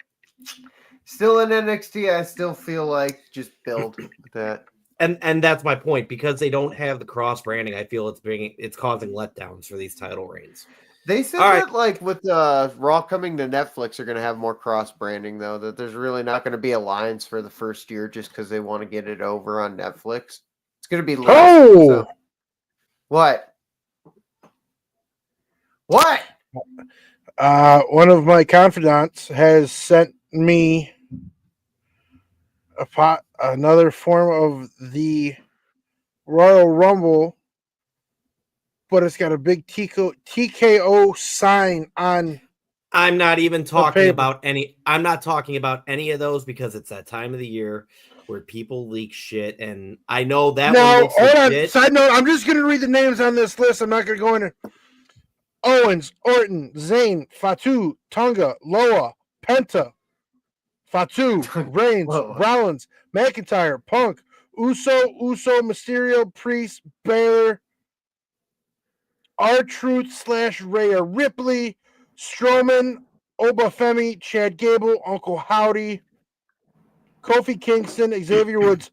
still in NXT, I still feel like just build that. And that's my point. Because they don't have the cross-branding, I feel it's causing letdowns for these title reigns. They said that, like, with Raw coming to Netflix, they're going to have more cross-branding, though, that there's really not going to be a Alliance for the first year just because they want to get it over on Netflix. It's going to be less. Oh! So. What? What? One of my confidants has sent me another form of the Royal Rumble, but it's got a big TKO sign on. I'm not even talking paper. about any. I'm not talking about any of those because it's that time of the year where people leak shit, and I know that one Now, looks hold on. legit. Side note: I'm just going to read the names on this list. I'm not going to go in. Owens, Orton, Zayn, Fatu, Tonga, Loa, Penta, Fatu, Reigns, Whoa. Rollins, McIntyre, Punk, Uso, Mysterio, Priest, Bear, R-Truth / Rhea Ripley, Strowman, Obafemi, Chad Gable, Uncle Howdy, Kofi Kingston, Xavier Woods,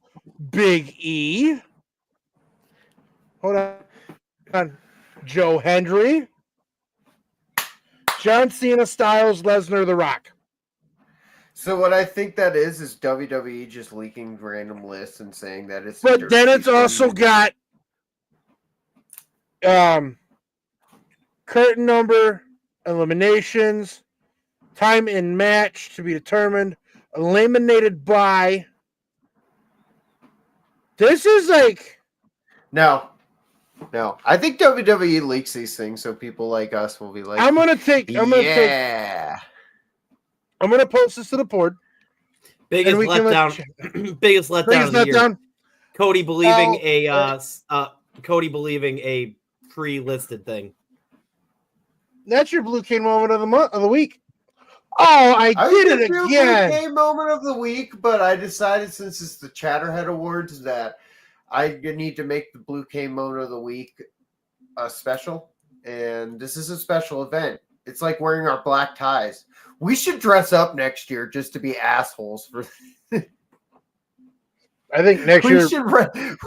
Big E. Hold on. Joe Hendry, John Cena, Styles, Lesnar, The Rock. So what I think that is WWE just leaking random lists and saying that it's. But then it's also got curtain number, eliminations, time in match to be determined, eliminated by. This is like No. I think WWE leaks these things so people like us will be like, I'm gonna post this to the board. Biggest letdown. Biggest letdown of the year. Cody believing Cody believing a pre-listed thing. That's your Blue Cane moment of the week. Oh, I did it again. Blue Cane moment of the week, but I decided since it's the Chatterhead Awards that I need to make the Blue Cane moment of the week a special, and this is a special event. It's like wearing our black ties. We should dress up next year just to be assholes for. I think next year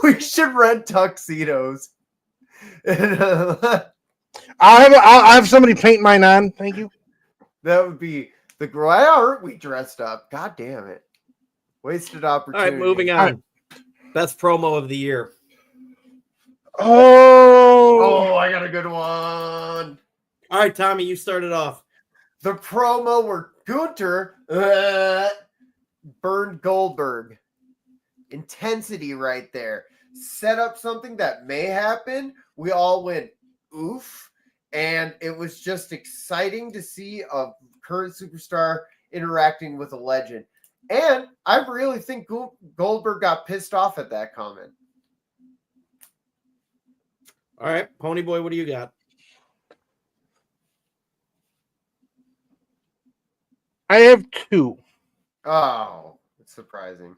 we should rent tuxedos. I'll have somebody paint mine on. Thank you. That would be the why aren't we dressed up? God damn it. Wasted opportunity. All right, moving on. Best promo of the year. Oh, I got a good one. All right, Tommy, you started off. The promo where Gunter burned Goldberg. Intensity right there. Set up something that may happen. We all went oof. And it was just exciting to see a current superstar interacting with a legend. And I really think Goldberg got pissed off at that comment. All right, Pony Boy, what do you got? I have two. Oh, it's surprising.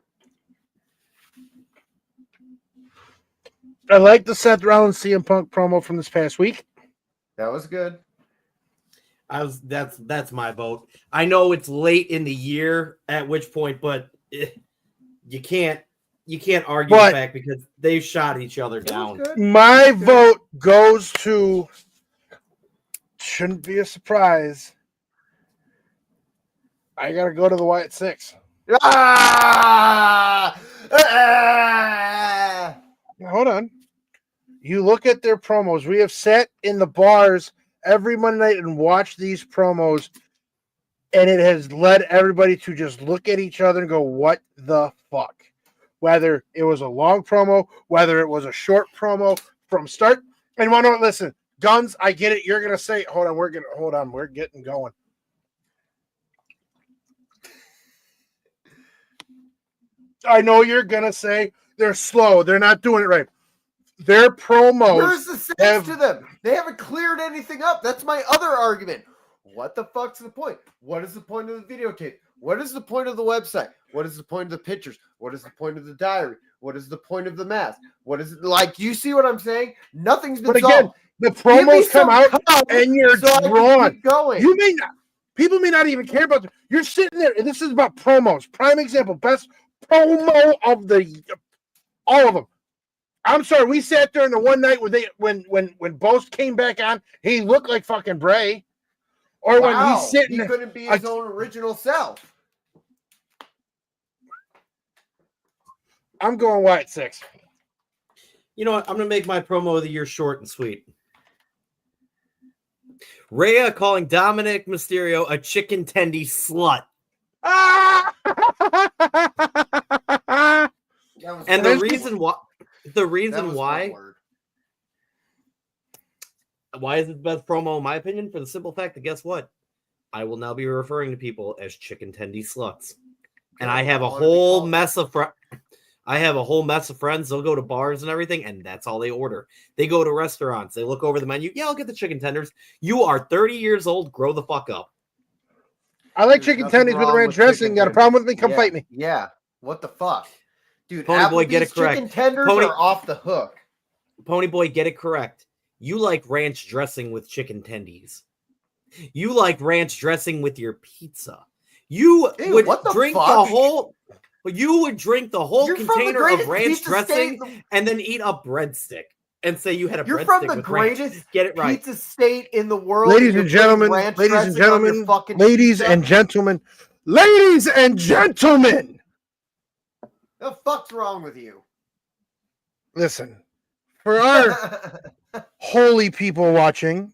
I like the Seth Rollins CM Punk promo from this past week. That was good. That's my vote. I know it's late in the year at which point, but you can't argue the fact because they shot each other down. My vote goes to, shouldn't be a surprise. I gotta go to the Wyatt Six. Hold on. You look at their promos. We have sat in the bars every Monday night and watched these promos, and it has led everybody to just look at each other and go, what the fuck? Whether it was a long promo, whether it was a short promo from start. And why not listen? Guns, I get it. You're gonna say, we're getting going. I know you're gonna say they're slow. They're not doing it right. Their promos. Where's the sense to them? They haven't cleared anything up. That's my other argument. What the fuck's the point? What is the point of the videotape? What is the point of the website? What is the point of the pictures? What is the point of the diary? What is the point of the mask? What is it like? You see what I'm saying? Nothing's been solved. The promos come out and you're drawn. You may not. People may not even care about it. You're sitting there, and this is about promos. Prime example, best promo of all of them. I'm sorry, we sat there in the one night when Boast came back on, he looked like fucking Bray. Or when he's sitting, he couldn't be his own original self. I'm going Wyatt 6. You know what? I'm gonna make my promo of the year short and sweet. Rhea calling Dominic Mysterio a chicken tendy slut. And the reason why is it the best promo in my opinion? For the simple fact that guess what? I will now be referring to people as chicken tendy sluts. And I have a whole mess of friends. They'll go to bars and everything, and that's all they order. They go to restaurants. They look over the menu. Yeah, I'll get the chicken tenders. You are 30 years old. Grow the fuck up. I like chicken tendies with ranch dressing. Got a problem with me? Come fight me. Yeah. What the fuck? Dude, Ponyboy, get it correct. Chicken tenders are off the hook. Ponyboy, get it correct. You like ranch dressing with chicken tendies. You like ranch dressing with your pizza. You would drink the whole container of ranch dressing and then eat a breadstick and say you had a breadstick with ranch. You're from the greatest pizza state in the world. Ladies and gentlemen, the fuck's wrong with you? Listen, for our holy people watching,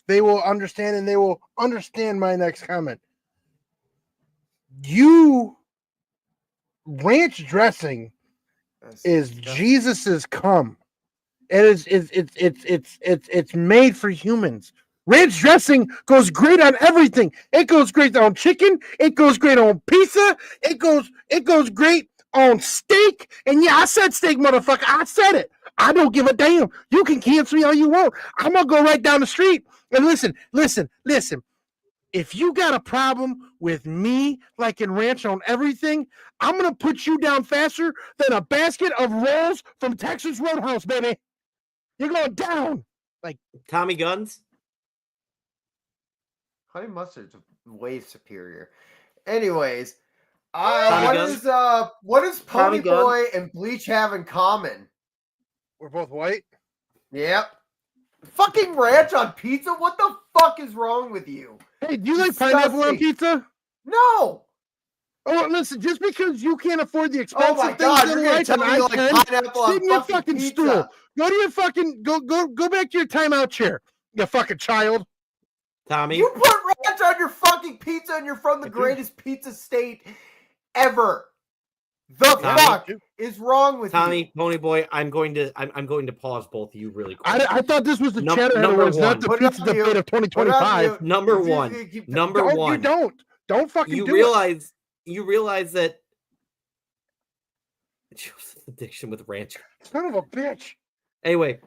they will understand, and they will understand my next comment. Ranch dressing is Jesus's cum. It's made for humans. Ranch dressing goes great on everything. It goes great on chicken. It goes great on pizza. It goes great on steak. And yeah, I said steak, motherfucker. I said it. I don't give a damn. You can cancel me all you want. I'm gonna go right down the street and listen. If you got a problem with me liking ranch on everything, I'm going to put you down faster than a basket of rolls from Texas Roadhouse, baby. You're going down. Like Tommy Guns? Honey mustard's way superior. Anyways, what does Ponyboy and Bleach have in common? We're both white? Yep. Fucking ranch on pizza? What the fuck is wrong with you? Hey, do you like pineapple on pizza? No. Oh, listen, just because you can't afford the expensive things in life, sit in your fucking pizza. stool. Go to your fucking go back to your timeout chair, you fucking child. Tommy, you put ranch on your fucking pizza, and you're from the greatest pizza state ever. The fuck is wrong with Tommy, Ponyboy? I'm going to pause both of you really quick. I thought this was the Chatterheads, not the pizza debate of 2025. Number one. You don't fucking you do realize it. You realize that Joseph's addiction with ranch. Son of a bitch. Anyway,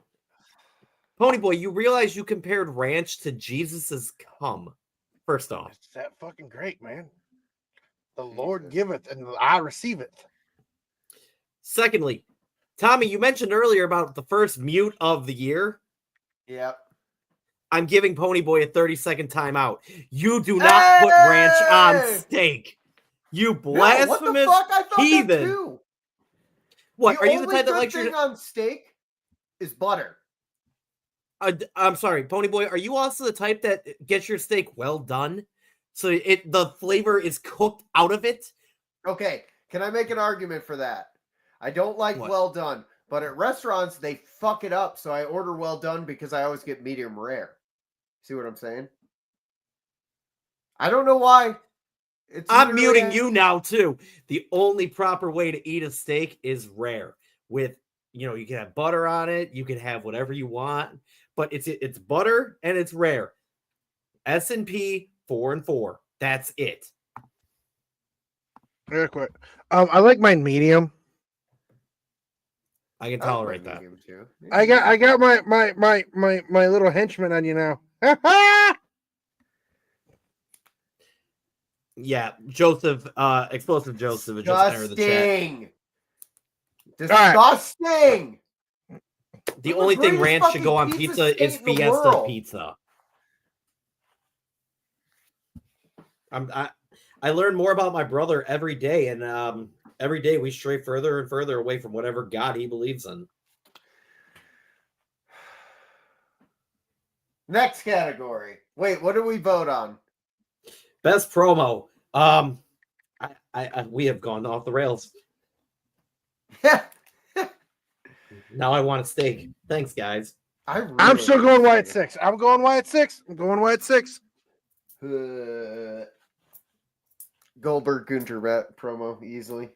Ponyboy, you realize you compared ranch to Jesus's cum. First off, it's that fucking great, man. The Lord giveth, and I receive it. Secondly, Tommy, you mentioned earlier about the first mute of the year. Yep. I'm giving Ponyboy a 30-second timeout. You do not put ranch on steak. You blasphemous heathen. What, are you the type that likes your on steak is butter? I'm sorry, Ponyboy, are you also the type that gets your steak well done? So the flavor is cooked out of it? Okay, can I make an argument for that? I don't like well done, but at restaurants, they fuck it up, so I order well done because I always get medium rare. See what I'm saying? I don't know why. I'm muting you now, too. The only proper way to eat a steak is rare. With, you can have butter on it, you can have whatever you want, but it's butter and it's rare. S&P 4 and 4. That's it. Real quick. I like mine medium. I can tolerate that. Too. I got my little henchman on you now. Yeah, Joseph, Explosive Joseph just entered the chat. Disgusting. The only thing ranch should go on pizza is Fiesta pizza. I learn more about my brother every day, and every day we stray further and further away from whatever God he believes in. Next category. Wait, what do we vote on? Best promo. We have gone off the rails. Now I want a steak. Thanks, guys. I'm still going Wyatt 6. I'm going Wyatt 6. Goldberg Gunter promo easily.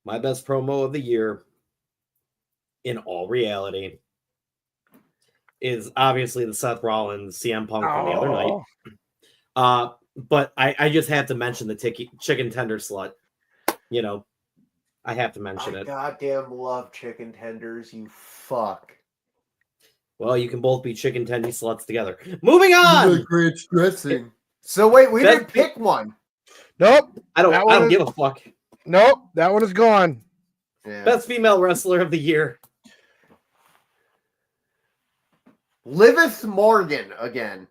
my best promo of the year, in all reality, is obviously the Seth Rollins CM Punk from the other night. But I just have to mention the chicken tender slut. I have to mention it. Goddamn love chicken tenders, you fuck. Well, you can both be chicken tender sluts together. Moving on. Great stressing. So wait, we didn't pick one. Nope. I don't give a fuck. Nope, that one is gone. Yeah. Best female wrestler of the year. Liveth Morgan again.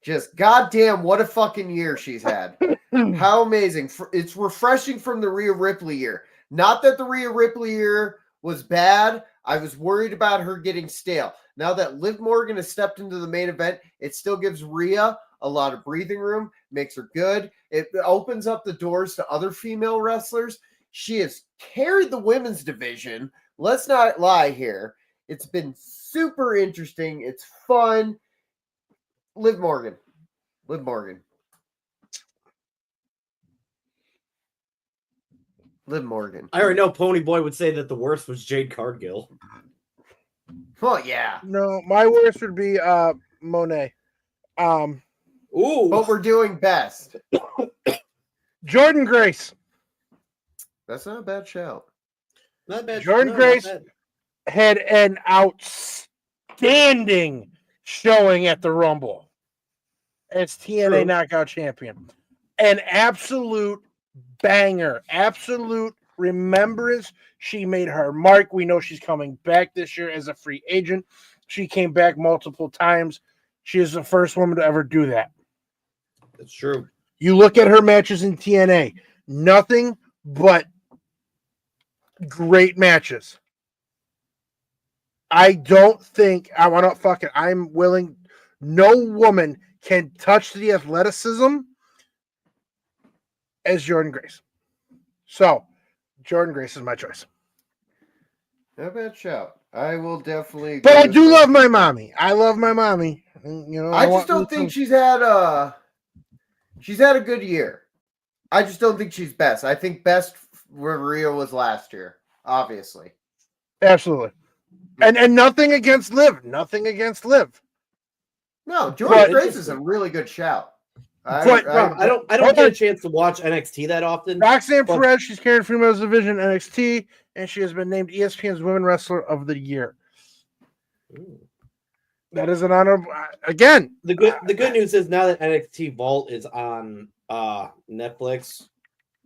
Just goddamn, what a fucking year she's had. How amazing. It's refreshing from the Rhea Ripley year. Not that the Rhea Ripley year was bad. I was worried about her getting stale. Now that Liv Morgan has stepped into the main event, it still gives Rhea a lot of breathing room, makes her good. It opens up the doors to other female wrestlers. She has carried the women's division. Let's not lie here. It's been super interesting. It's fun. Liv Morgan. Liv Morgan. Liv Morgan. I already know Pony Boy would say that the worst was Jade Cargill. Oh, yeah. No, my worst would be Monet. Ooh. But we're doing best. Jordan Grace. That's not a bad shout. Not bad. Jordan Grace had an outstanding showing at the Rumble as TNA Knockout Champion. An absolute banger. Absolute remembrance. She made her mark. We know she's coming back this year as a free agent. She came back multiple times. She is the first woman to ever do that. That's true. You look at her matches in TNA, nothing but great matches. I don't think I want to fuck it. I'm willing. No woman can touch the athleticism as Jordan Grace. So, Jordan Grace is my choice. Not a bad shout. I will definitely. But I do love my mommy. I love my mommy. I just don't think she's had a good year. I just don't think she's best. I think best where Rhea was last year, obviously. Absolutely. And nothing against Liv. Nothing against Liv. No, Jordan Grace is a really good shout. I don't get a chance to watch NXT that often. Roxanne Perez, she's carrying females division NXT, and she has been named ESPN's Women Wrestler of the Year. Ooh. That is an honor. Again, the good news is now that NXT Vault is on Netflix,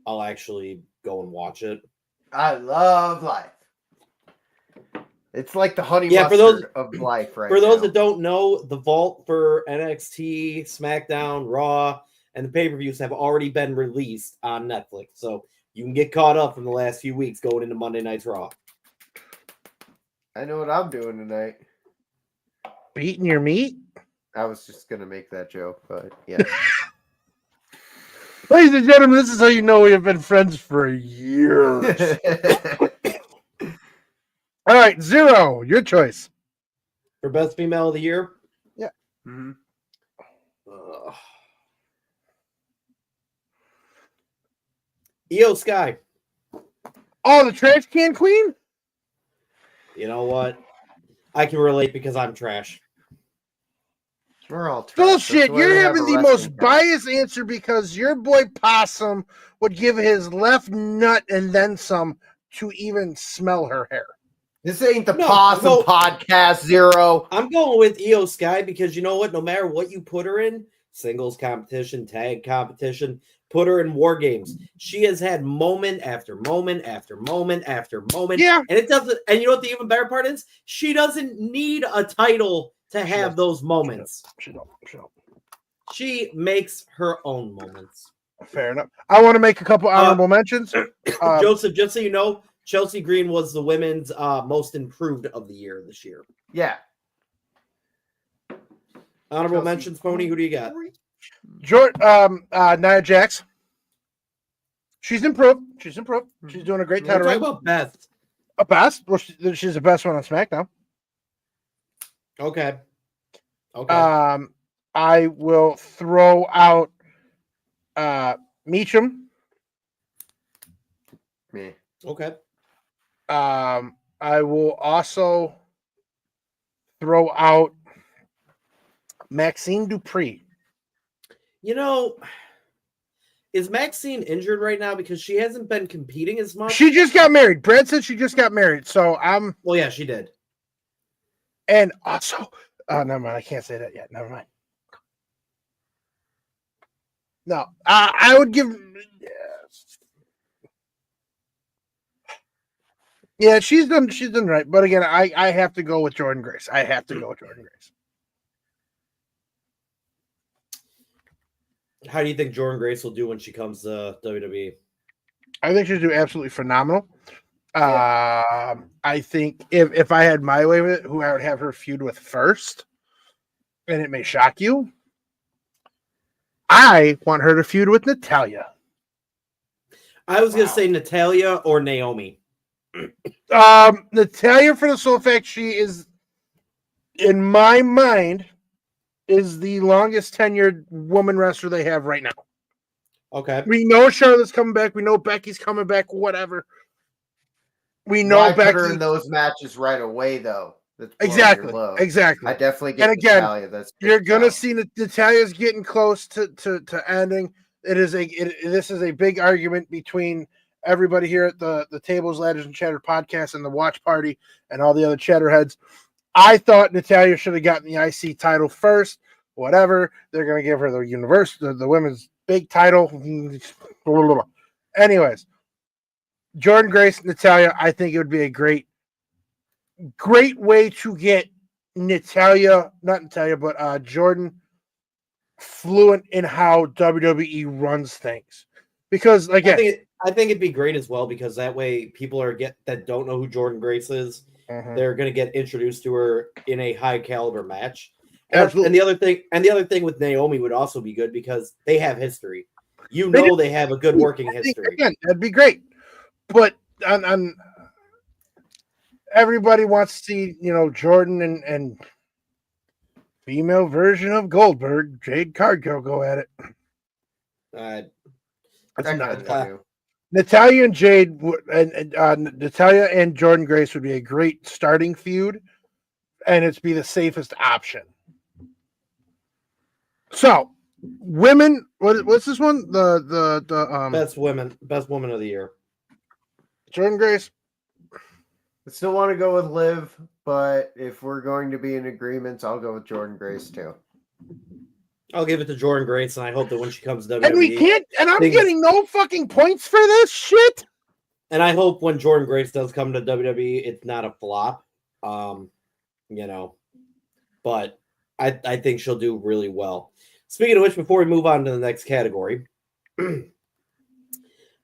I'll actually go and watch it. I love life. It's like the honey mustard of life, right? For those that don't know, the Vault for NXT, SmackDown, Raw, and the pay-per-views have already been released on Netflix, so you can get caught up from the last few weeks going into Monday Night's Raw. I know what I'm doing tonight. Beating your meat? I was just going to make that joke, but yeah. Ladies and gentlemen, this is how you know we have been friends for years. All right, Zero, your choice. For best female of the year? Yeah. Mm-hmm. Io Sky. Oh, the trash can queen? You know what? I can relate because I'm trash. We're all trash. Bullshit. You're having the most biased answer because your boy Possum would give his left nut and then some to even smell her hair. This ain't the Possum podcast, Zero. I'm going with Io Sky because you know what? No matter what you put her in, singles competition, tag competition, put her in war games. She has had moment after moment after moment after moment. Yeah. And it doesn't, and you know what the even better part is? She doesn't need a title to have those moments. She makes her own moments. Fair enough. I want to make a couple honorable mentions. Joseph, just so you know, Chelsea Green was the women's most improved of the year this year. Yeah. Honorable mentions, Pony. Who do you got? Nia Jax. She's improved. She's doing a great title. Talk about best. A best? Well, she's the best one on SmackDown. Okay. I will throw out Meacham. Me. Okay. I will also throw out Maxine Dupree. You know, is Maxine injured right now because she hasn't been competing as much? She just got married. Brad said she just got married. So I'm. Well, yeah, she did. And also, never mind. I can't say that yet. Never mind. No, I would give. Yeah, she's done right. But again, I have to go with Jordan Grace. I have to go with Jordan Grace. How do you think Jordan Grace will do when she comes to WWE? I think she'll do absolutely phenomenal. I think if I had my way with it, who I would have her feud with first, and it may shock you, I want her to feud with Natalya. I was going to say Natalya or Naomi. Natalya, for the sole fact she is, in my mind, is the longest tenured woman wrestler they have right now. Okay. We know Charlotte's coming back. We know Becky's coming back. Whatever. We know Becky. Put her in those matches right away, though. Exactly. I definitely get. And again, Natalya. you're gonna see that Natalya's getting close to ending. This is a big argument between everybody here at the Tables, Ladders, and Chatter podcast and the Watch Party and all the other Chatterheads. I thought Natalya should have gotten the IC title first. Whatever. They're gonna give her the women's big title. Anyways, Jordan Grace, Natalya, I think it would be a great way to get Jordan fluent in how WWE runs things. Because again, I think it'd be great as well, because that way people that don't know who Jordan Grace is, they're going to get introduced to her in a high caliber match. Absolutely. And the other thing with Naomi would also be good because they have history. They have a good working history. Again, that'd be great. But on everybody wants to see, Jordan and female version of Goldberg, Jade Cargill, go at it. That's not Natalya and Jade and Natalya and Jordan Grace would be a great starting feud, and it'd be the safest option. So, women, what's this one? The best woman of the year. Jordan Grace. I still want to go with Liv, but if we're going to be in agreement, I'll go with Jordan Grace too. I'll give it to Jordan Grace, and I hope that when she comes to WWE, and we can't. And I'm getting no fucking points for this shit. And I hope when Jordan Grace does come to WWE, it's not a flop. But I think she'll do really well. Speaking of which, before we move on to the next category,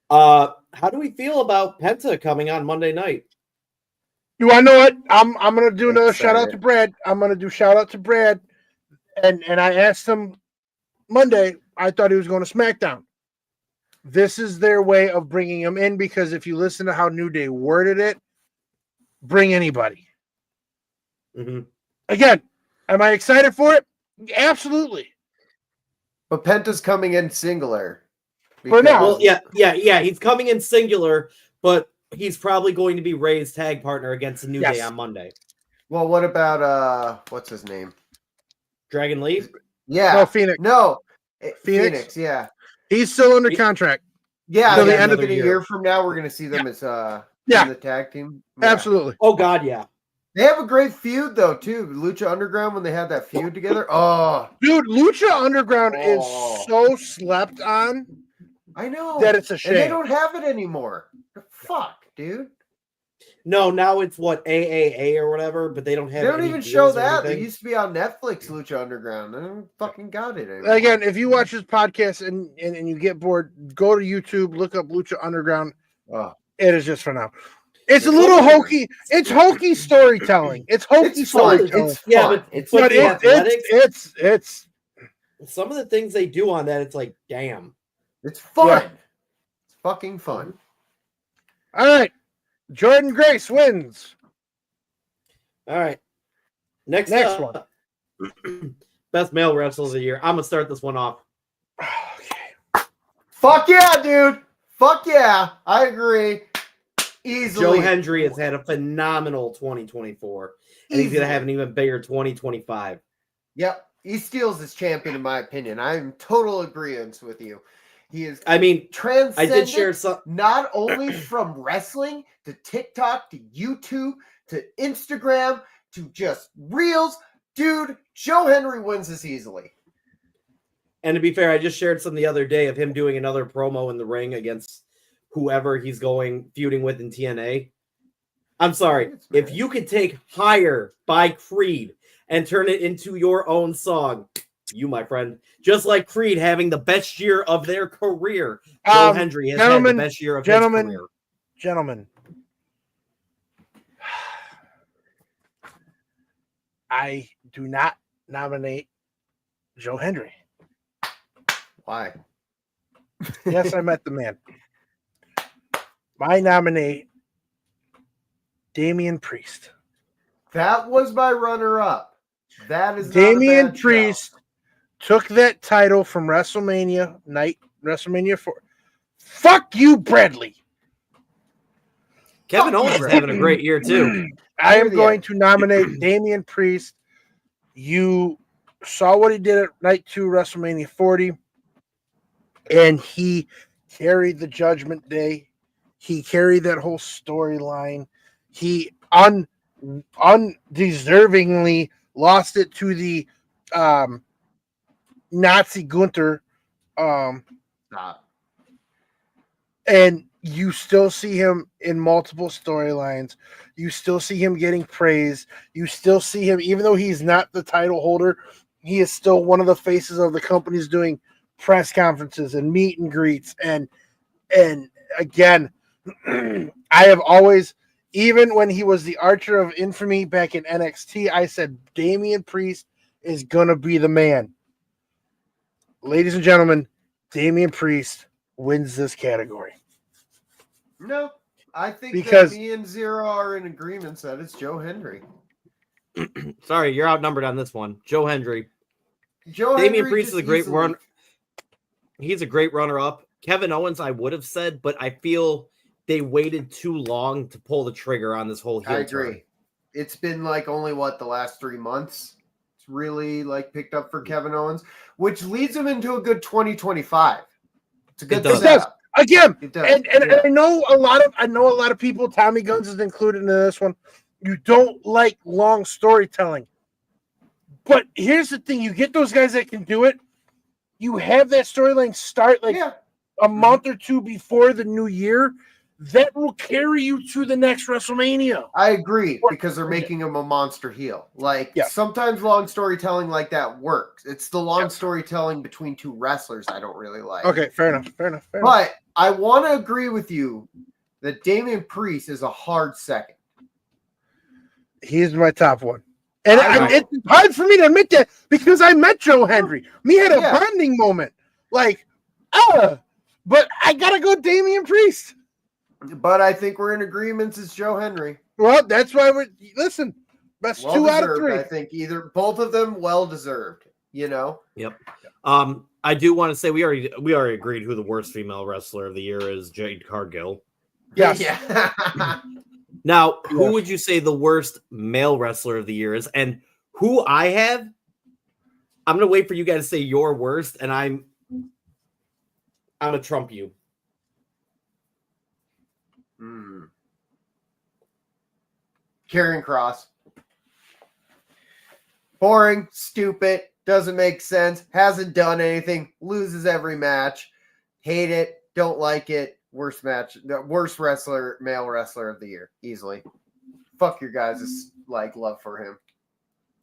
how do we feel about Penta coming on Monday night? Do I know what? I'm gonna do another shout out to Brad. I'm gonna do shout out to Brad. And I asked him Monday, I thought he was going to SmackDown. This is their way of bringing him in, because if you listen to how New Day worded it, bring anybody. Again, am I excited for it? Absolutely. But Penta's coming in singular. For now. Well, yeah. He's coming in singular, but he's probably going to be Ray's tag partner against the New Day on Monday. Well, what about what's his name? Dragon Lee? Yeah. No, Phoenix. No. Phoenix, yeah. He's still under contract. Yeah, so the end of the year from now, we're gonna see them as in the tag team. Yeah. Absolutely. Oh God, yeah. They have a great feud though, too. Lucha Underground, when they had that feud together. Oh, dude, Lucha Underground is so slept on. I know that it's a shame. And they don't have it anymore. Fuck, dude. No, now it's what, AAA or whatever, but they don't have. They don't even show that. They used to be on Netflix, Lucha Underground. I don't fucking got it anymore. Again, if you watch this podcast and you get bored, go to YouTube, look up Lucha Underground. Oh. It is just for now. It's a little hokey. It's hokey storytelling. It's hokey storytelling. It's fun. It's some of the things they do on that. It's like, damn. It's fun. Yeah. It's fucking fun. All right. Jordan Grace wins. All right. Next one. Best male wrestler of the year. I'm going to start this one off. Okay. Fuck yeah, dude. Fuck yeah. I agree. Easily. Joe Hendry has had a phenomenal 2024, and he's going to have an even bigger 2025. Yep. He steals his champion, in my opinion. I'm in total agreement with you. He is transcendent, I did share some, not only from wrestling to TikTok to YouTube to Instagram to just reels. Dude, Joe Hendry wins this easily. And to be fair, I just shared some the other day of him doing another promo in the ring against whoever he's feuding with in TNA. I'm sorry. If you could take Higher by Creed and turn it into your own song, you, my friend, just like Creed having the best year of their career, Joe Hendry has had the best year of his career. Gentlemen, I do not nominate Joe Hendry. Why? Yes, I met the man. I nominate Damian Priest. That was my runner-up. That is Damian Priest took that title from WrestleMania 4. Fuck you, Bradley. Kevin Owens is having a great year too. I am going to nominate Damian Priest. You saw what he did at Night 2 WrestleMania 40, and he carried the Judgment Day. He carried that whole storyline. He undeservingly lost it to the Nazi Gunther. And you still see him in multiple storylines. You still see him getting praise. You still see him, even though he's not the title holder, he is still one of the faces of the companies doing press conferences and meet and greets. And again, I have always, even when he was the Archer of Infamy back in NXT, I said Damian Priest is going to be the man. Ladies and gentlemen, Damian Priest wins this category. No, I think that me and Zero are in agreement that it's Joe Hendry. Sorry, you're outnumbered on this one. Joe Hendry. Damian Priest is a great run. He's a great runner-up. Kevin Owens, I would have said, but I feel they waited too long to pull the trigger on this whole heel I agree. turn. It's been like only the last 3 months. It's really like picked up for Kevin Owens, which leads him into a good 2025. It's a good setup. Again, and I know a lot of people, Tommy Guns is included in this one. You don't like long storytelling. But here's the thing, you get those guys that can do it. You have that storyline start a month or two before the new year. That will carry you to the next WrestleMania. I agree, because they're making him a monster heel. Sometimes long storytelling like that works. It's the long storytelling between two wrestlers I don't really like. Okay, fair enough. But I want to agree with you that Damian Priest is a hard second. He's my top one. And it's hard for me to admit that because I met Joe Hendry. We had a bonding moment. But I got to go Damian Priest. But I think we're in agreement. It's Joe Hendry. Well, that's why listen. Best well 2 deserved, out of 3. I think both of them well deserved. Yep. I do want to say we already agreed who the worst female wrestler of the year is. Jade Cargill. Yes. Yeah. Now, who would you say the worst male wrestler of the year is? And who I have? I'm gonna wait for you guys to say your worst, and I'm gonna trump you. Karrion Kross. Boring, stupid, doesn't make sense, hasn't done anything, loses every match. Hate it, don't like it. Worst match, the worst male wrestler of the year, easily. Fuck your guys' love for him.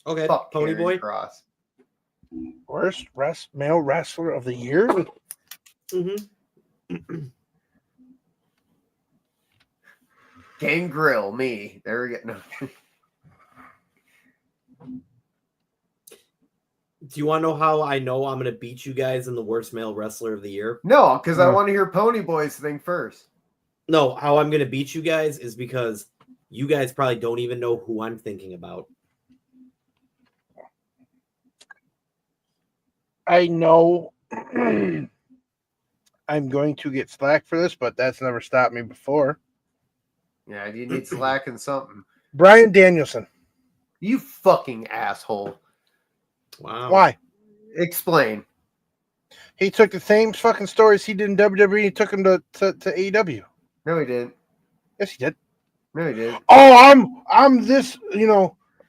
Okay, fuck Pony Karrion Boy. Kross. Worst male wrestler of the year? Mm-hmm. Gangrel, me. There we go. No. Do you want to know how I know I'm going to beat you guys in the worst male wrestler of the year? No, because I want to hear Pony Boy's thing first. No, how I'm going to beat you guys is because you guys probably don't even know who I'm thinking about. I know I'm going to get slack for this, but that's never stopped me before. Yeah, you need slack in something. Bryan Danielson. You fucking asshole. Wow. Why? Explain. He took the same fucking stories he did in WWE. He took them to AEW. No, he didn't. Yes, he did. No, he didn't. Oh, I'm this.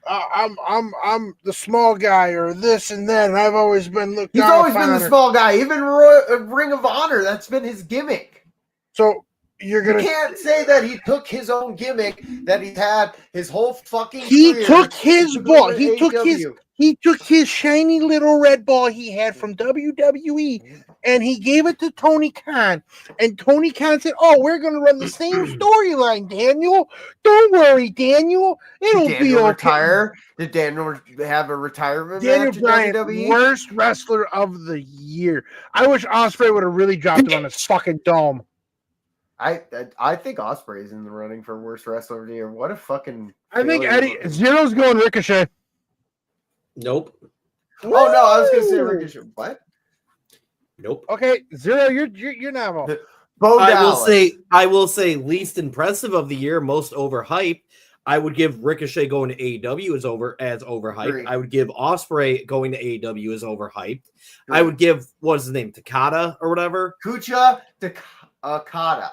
I'm the small guy or this and that, and I've always been looked He's down always been the upon. small guy. Even Ring of Honor, that's been his gimmick. So you're You gonna. can't say that he took his own gimmick that he's had his whole fucking He career. took his and ball. it to He took his shiny little red ball he had from WWE and he gave it to Tony Khan. And Tony Khan said, "Oh, we're going to run the same storyline, Daniel. Don't worry, Daniel. It'll Did be Daniel okay." retire? Did Daniel have a retirement Daniel match Bryan, at WWE? worst wrestler of the year. I wish Ospreay would have really dropped him on his fucking dome. I think Ospreay is in the running for worst wrestler of the year. What a fucking. I think failure. Zero's going Ricochet. Nope. Oh no, I was gonna say Ricochet. What? Nope. Okay, Zero, you're now. Bo I will Dallas. say least impressive of the year, most overhyped. I would give Ricochet going to AEW as overhyped. Agree. I would give Ospreay going to AEW as overhyped. Agree. I would give what's his name, Takada or whatever. Kucha Takada.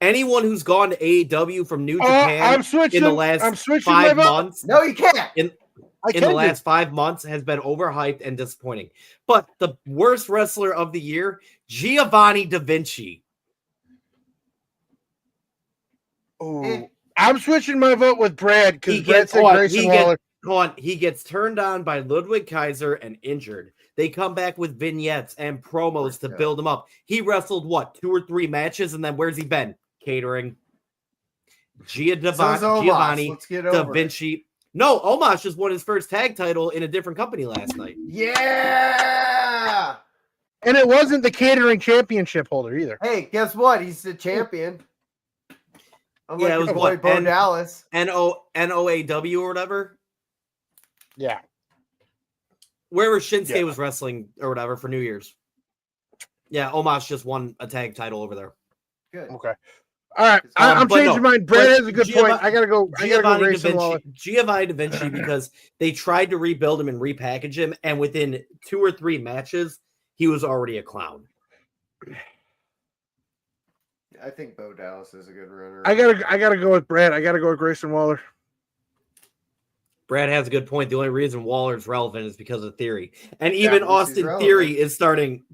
Anyone who's gone to AEW from New Japan in the last 5 months. No, you can't. In the last 5 months has been overhyped and disappointing. But the worst wrestler of the year, Giovanni Da Vinci. Oh, I'm switching my vote with Brad because Brad said Grayson Waller. He gets turned on by Ludwig Kaiser and injured. They come back with vignettes and promos to build him up. He wrestled 2 or 3 matches, and then where's he been? Catering. Giovanni Da Vinci. No, Omos just won his first tag title in a different company last night. Yeah. And it wasn't the catering championship holder either. Hey, guess what? He's the champion. Unlike it was boy Bo Dallas. NOAW or whatever. Yeah. Wherever Shinsuke was wrestling or whatever for New Year's. Yeah, Omos just won a tag title over there. Good. Okay. All right. I'm changing mine. Brad has a good point. I gotta go. Giovanni Da Vinci because they tried to rebuild him and repackage him, and within 2 or 3 matches, he was already a clown. I think Bo Dallas is a good runner. I gotta go with Brad. I gotta go with Grayson Waller. Brad has a good point. The only reason Waller's relevant is because of Theory. And even Austin Theory is starting.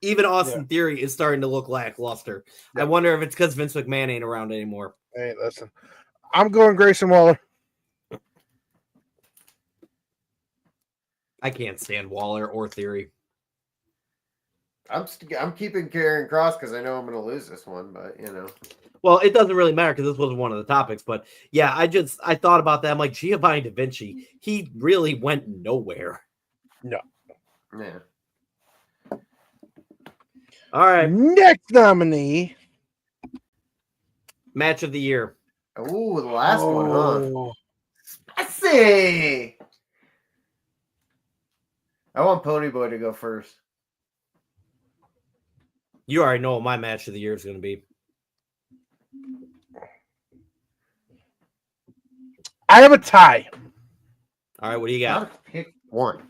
Even Austin Theory is starting to look lackluster. Yeah. I wonder if it's because Vince McMahon ain't around anymore. Hey, listen. I'm going Grayson Waller. I can't stand Waller or Theory. I'm keeping Karrion Kross because I know I'm going to lose this one, but you know. Well, it doesn't really matter because this wasn't one of the topics, but yeah, I thought about that. I'm like, Giovanni Da Vinci, he really went nowhere. No. Yeah. All right. Next nominee. Match of the year. Ooh, the last one, huh? Spicy. I want Ponyboy to go first. You already know what my match of the year is going to be. I have a tie. All right, what do you got? Pick one.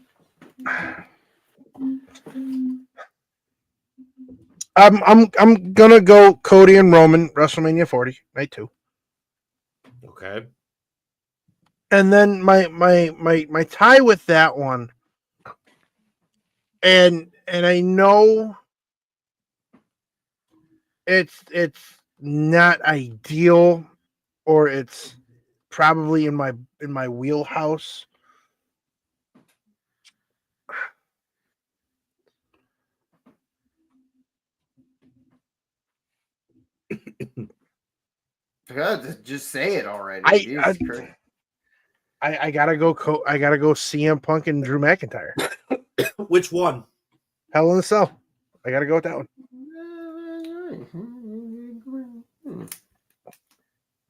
I'm gonna go Cody and Roman WrestleMania 40 night 2. Okay. And then my tie with that one, and I know it's not ideal, or it's probably in my wheelhouse. God, just say it already. I gotta go. I gotta go. CM Punk and Drew McIntyre. Which one? Hell in a Cell. I gotta go with that one.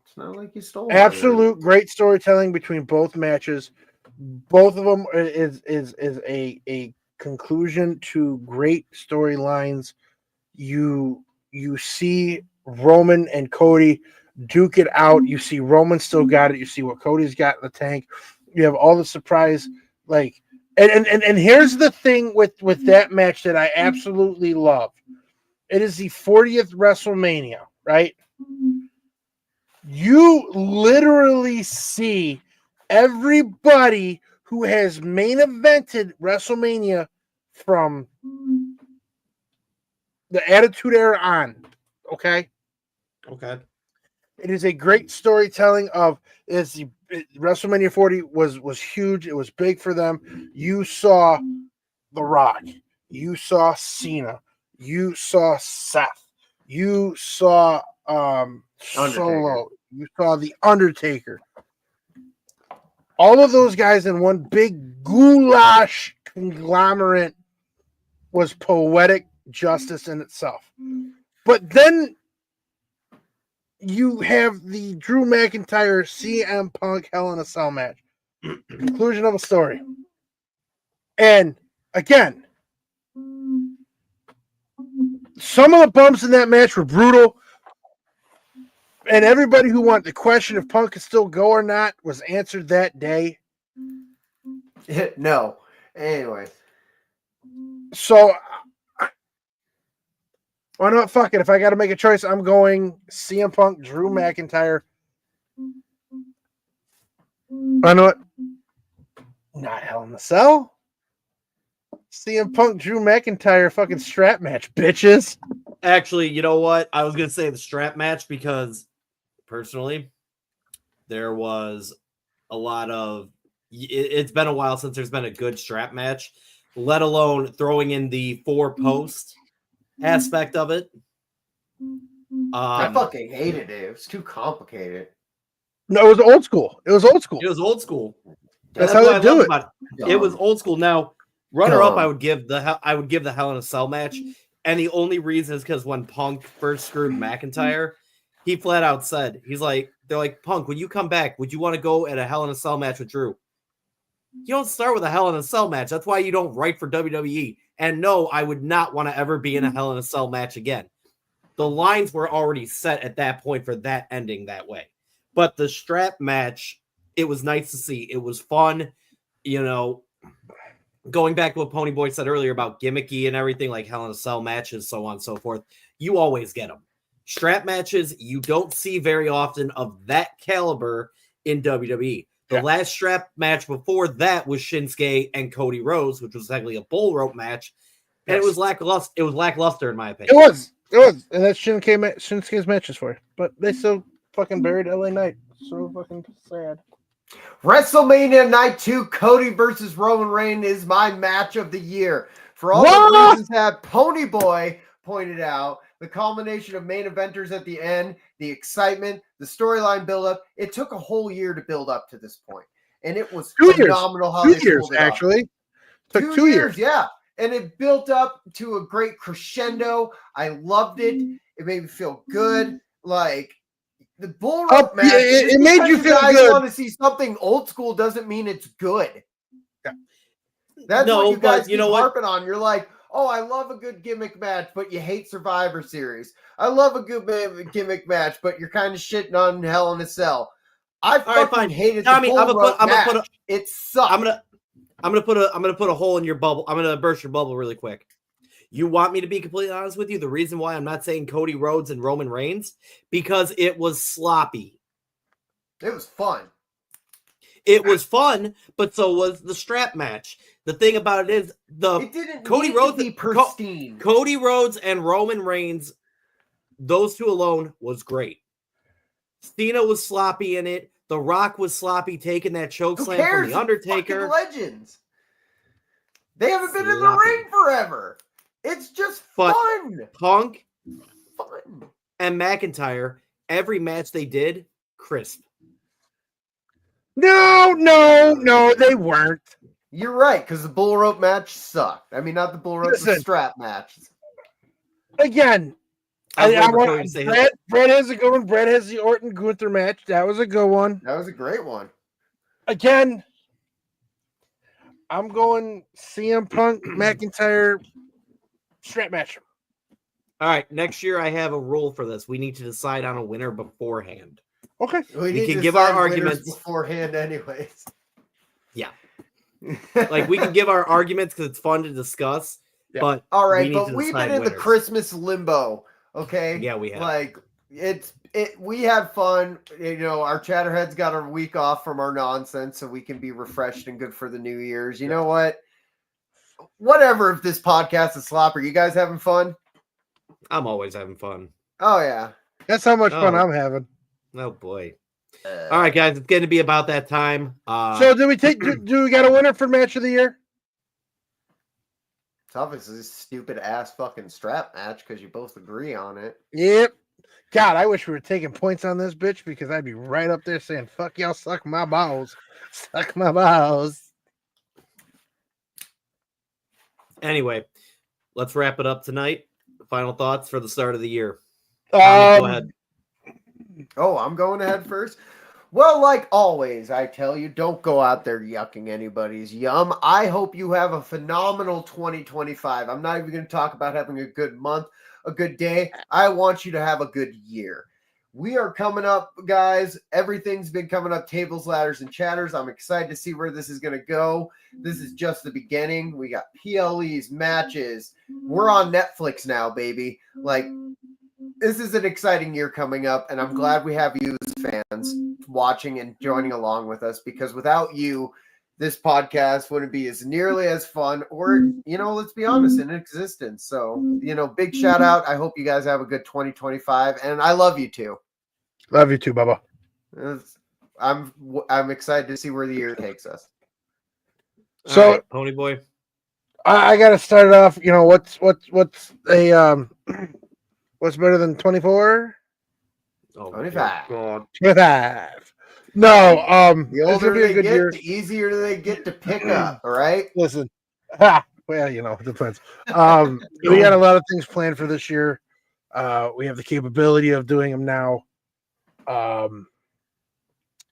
It's not like you stole. Absolute great storytelling between both matches. Both of them is a conclusion to great storylines. You see Roman and Cody duke it out. You see Roman still got it. You see what Cody's got in the tank. You have all the surprise, like, and here's the thing with that match that I absolutely love. It is the 40th WrestleMania, right? You literally see everybody who has main evented WrestleMania from the Attitude Era on. Okay. It is a great storytelling of WrestleMania 40 was huge. It was big for them. You saw The Rock. You saw Cena. You saw Seth. You saw Solo. You saw The Undertaker. All of those guys in one big goulash conglomerate was poetic justice in itself. But then you have the Drew McIntyre CM Punk Hell in a Cell match. Conclusion of a story. And again, some of the bumps in that match were brutal. And everybody who wanted to question if Punk could still go or not was answered that day. No. Anyway. So, why not? Fuck it. If I got to make a choice, I'm going CM Punk, Drew McIntyre. I know what? Not Hell in a Cell. CM Punk, Drew McIntyre fucking strap match, bitches. Actually, you know what? I was going to say the strap match because, personally, there was a lot of... It's been a while since there's been a good strap match, let alone throwing in the 4-post aspect of it. I fucking hated it. It was too complicated. No, it was old school. It was old school. It was old school. That's how they do it. It was old school. Now, runner up, I would give the Hell in a Cell match, and the only reason is because when Punk first screwed McIntyre, he flat out said, they're like, Punk, when you come back, would you want to go at a Hell in a Cell match with Drew? You don't start with a Hell in a Cell match. That's why you don't write for WWE. And no, I would not want to ever be in a Hell in a Cell match again. The lines were already set at that point for that ending that way. But the strap match, it was nice to see. It was fun. You know, going back to what Ponyboy said earlier about gimmicky and everything, like Hell in a Cell matches, so on and so forth, you always get them. Strap matches, you don't see very often of that caliber in WWE. The last strap match before that was Shinsuke and Cody Rhodes, which was technically a bull rope match, and it was lackluster. It was lackluster in my opinion. It was, and that's Shinsuke's matches for it. But they still fucking buried LA Knight. So fucking sad. WrestleMania Night 2, Cody versus Roman Reigns is my match of the year. For all the reasons that Ponyboy pointed out, the culmination of main eventers at the end, the excitement, the storyline buildup, it took a whole year to build up to this point. And it was phenomenal how they pulled it off. Took 2 years. Yeah. And it built up to a great crescendo. I loved it. It made me feel good. Like, the bull rope match, it made you feel good. You want to see something old school doesn't mean it's good. Yeah. That's what you guys keep harping on. You're like, oh, I love a good gimmick match, but you hate Survivor Series. I love a good gimmick match, but you're kind of shitting on Hell in a Cell. I fucking hated the bull rope match. It sucked. I'm gonna put a hole in your bubble. I'm gonna burst your bubble really quick. You want me to be completely honest with you? The reason why I'm not saying Cody Rhodes and Roman Reigns, because it was sloppy. It was fun. It was fun, but so was the strap match. The thing about it is Cody Rhodes and Roman Reigns, those two alone was great. Cena was sloppy in it. The Rock was sloppy taking that choke slam from the Undertaker. Legends. They haven't been in the ring forever. It's just fun. Punk, and McIntyre, every match they did, crisp. No, they weren't. You're right, because the bull rope match sucked. I mean, not the bull rope, the strap match. Again, Brad has a good one. Brad has the Orton Gunther match. That was a good one. That was a great one. Again, I'm going CM Punk, McIntyre strap match. All right, next year I have a rule for this. We need to decide on a winner beforehand. Okay. We We need can to give our decide winners arguments. beforehand, anyways. Yeah. Like, we can give our arguments because it's fun to discuss. Yeah. But All we right, need but to we've been decide in the winners. Christmas limbo. Okay. Yeah, we have. Like we had fun. You know, our Chatterheads got a week off from our nonsense, so we can be refreshed and good for the New Year's. You know what? Whatever. If this podcast is slopper, you guys having fun? I'm always having fun. Oh yeah. That's how much fun I'm having. Oh boy. All right, guys, it's going to be about that time. So do we got a winner for match of the year? It's obviously this stupid ass fucking strap match because you both agree on it. Yep. God, I wish we were taking points on this bitch because I'd be right up there saying, fuck y'all, suck my balls. Suck my balls. Anyway, let's wrap it up tonight. Final thoughts for the start of the year. Tommy, go ahead. Oh, I'm going ahead first. Well, like always, I tell you, don't go out there yucking anybody's yum. I hope you have a phenomenal 2025. I'm not even going to talk about having a good month, a good day. I want you to have a good year. We are coming up, guys. Everything's been coming up, tables, ladders, and chatters. I'm excited to see where this is going to go. This is just the beginning. We got PLEs, matches. We're on Netflix now, baby. Like, this is an exciting year coming up, and I'm glad we have you as fans watching and joining along with us, because without you, this podcast wouldn't be as nearly as fun or, let's be honest, in existence. So, big shout out. I hope you guys have a good 2025, and I love you too. Love you too, Bubba. I'm excited to see where the year takes us. So, right, Pony Boy, I got to start it off. What's better than 24? Oh, 25. God. 25. No, The older they get, the easier they get to pick up. All right. Listen, well, it depends. We got a lot of things planned for this year. We have the capability of doing them now.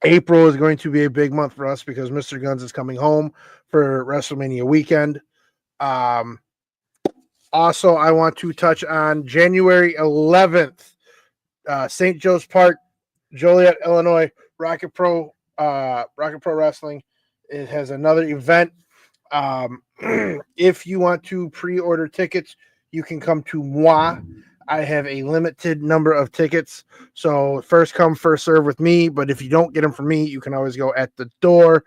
April is going to be a big month for us because Mr. Guns is coming home for WrestleMania weekend. Also, I want to touch on January 11th, St. Joe's Park, Joliet, Illinois, Rocket Pro Wrestling. It has another event. If you want to pre-order tickets, you can come to moi. I have a limited number of tickets, so first come, first serve with me. But if you don't get them from me, you can always go at the door.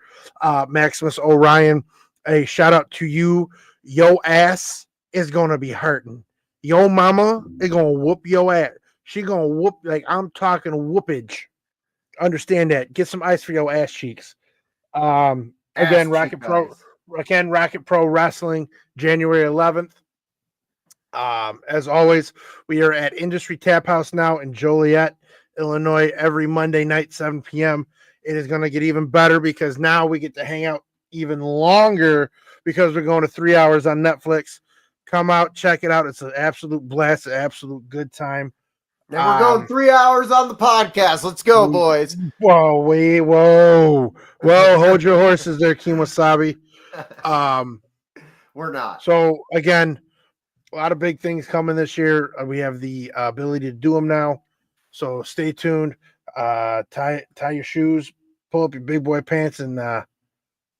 Maximus Orion, a shout out to you. Yo ass is gonna be hurting. Yo mama is gonna whoop your ass. She gonna whoop, like I'm talking whoopage. Understand that. Get some ice for your ass cheeks. Again, Rocket Pro Wrestling, January 11th. As always, we are at Industry Tap House now in Joliet, Illinois, every Monday night, 7 p.m. It is going to get even better because now we get to hang out even longer because we're going to 3 hours on Netflix. Come out, check it out. It's an absolute blast, an absolute good time. And we're going 3 hours on the podcast. Let's go, boys. Whoa, hold your horses there, Kimosabi. We're not. So again, a lot of big things coming this year. We have the ability to do them now. So stay tuned. Tie your shoes, pull up your big boy pants, and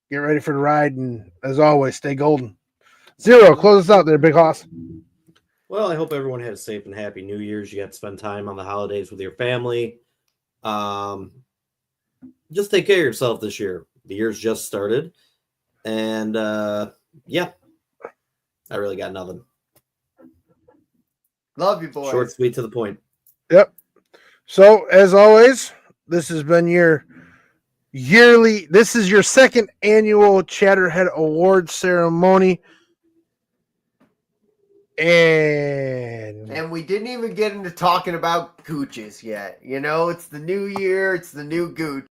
get ready for the ride. And as always, stay golden. Zero, close us out there, big hoss. Well, I hope everyone had a safe and happy New Year's. You got to spend time on the holidays with your family. Just take care of yourself this year. The year's just started. And, yeah, I really got nothing. Love you, boys. Short, sweet, to the point. Yep. So, as always, this has been your this is your second annual Chatterhead Awards ceremony. And we didn't even get into talking about gooches yet. It's the new year. It's the new gooch.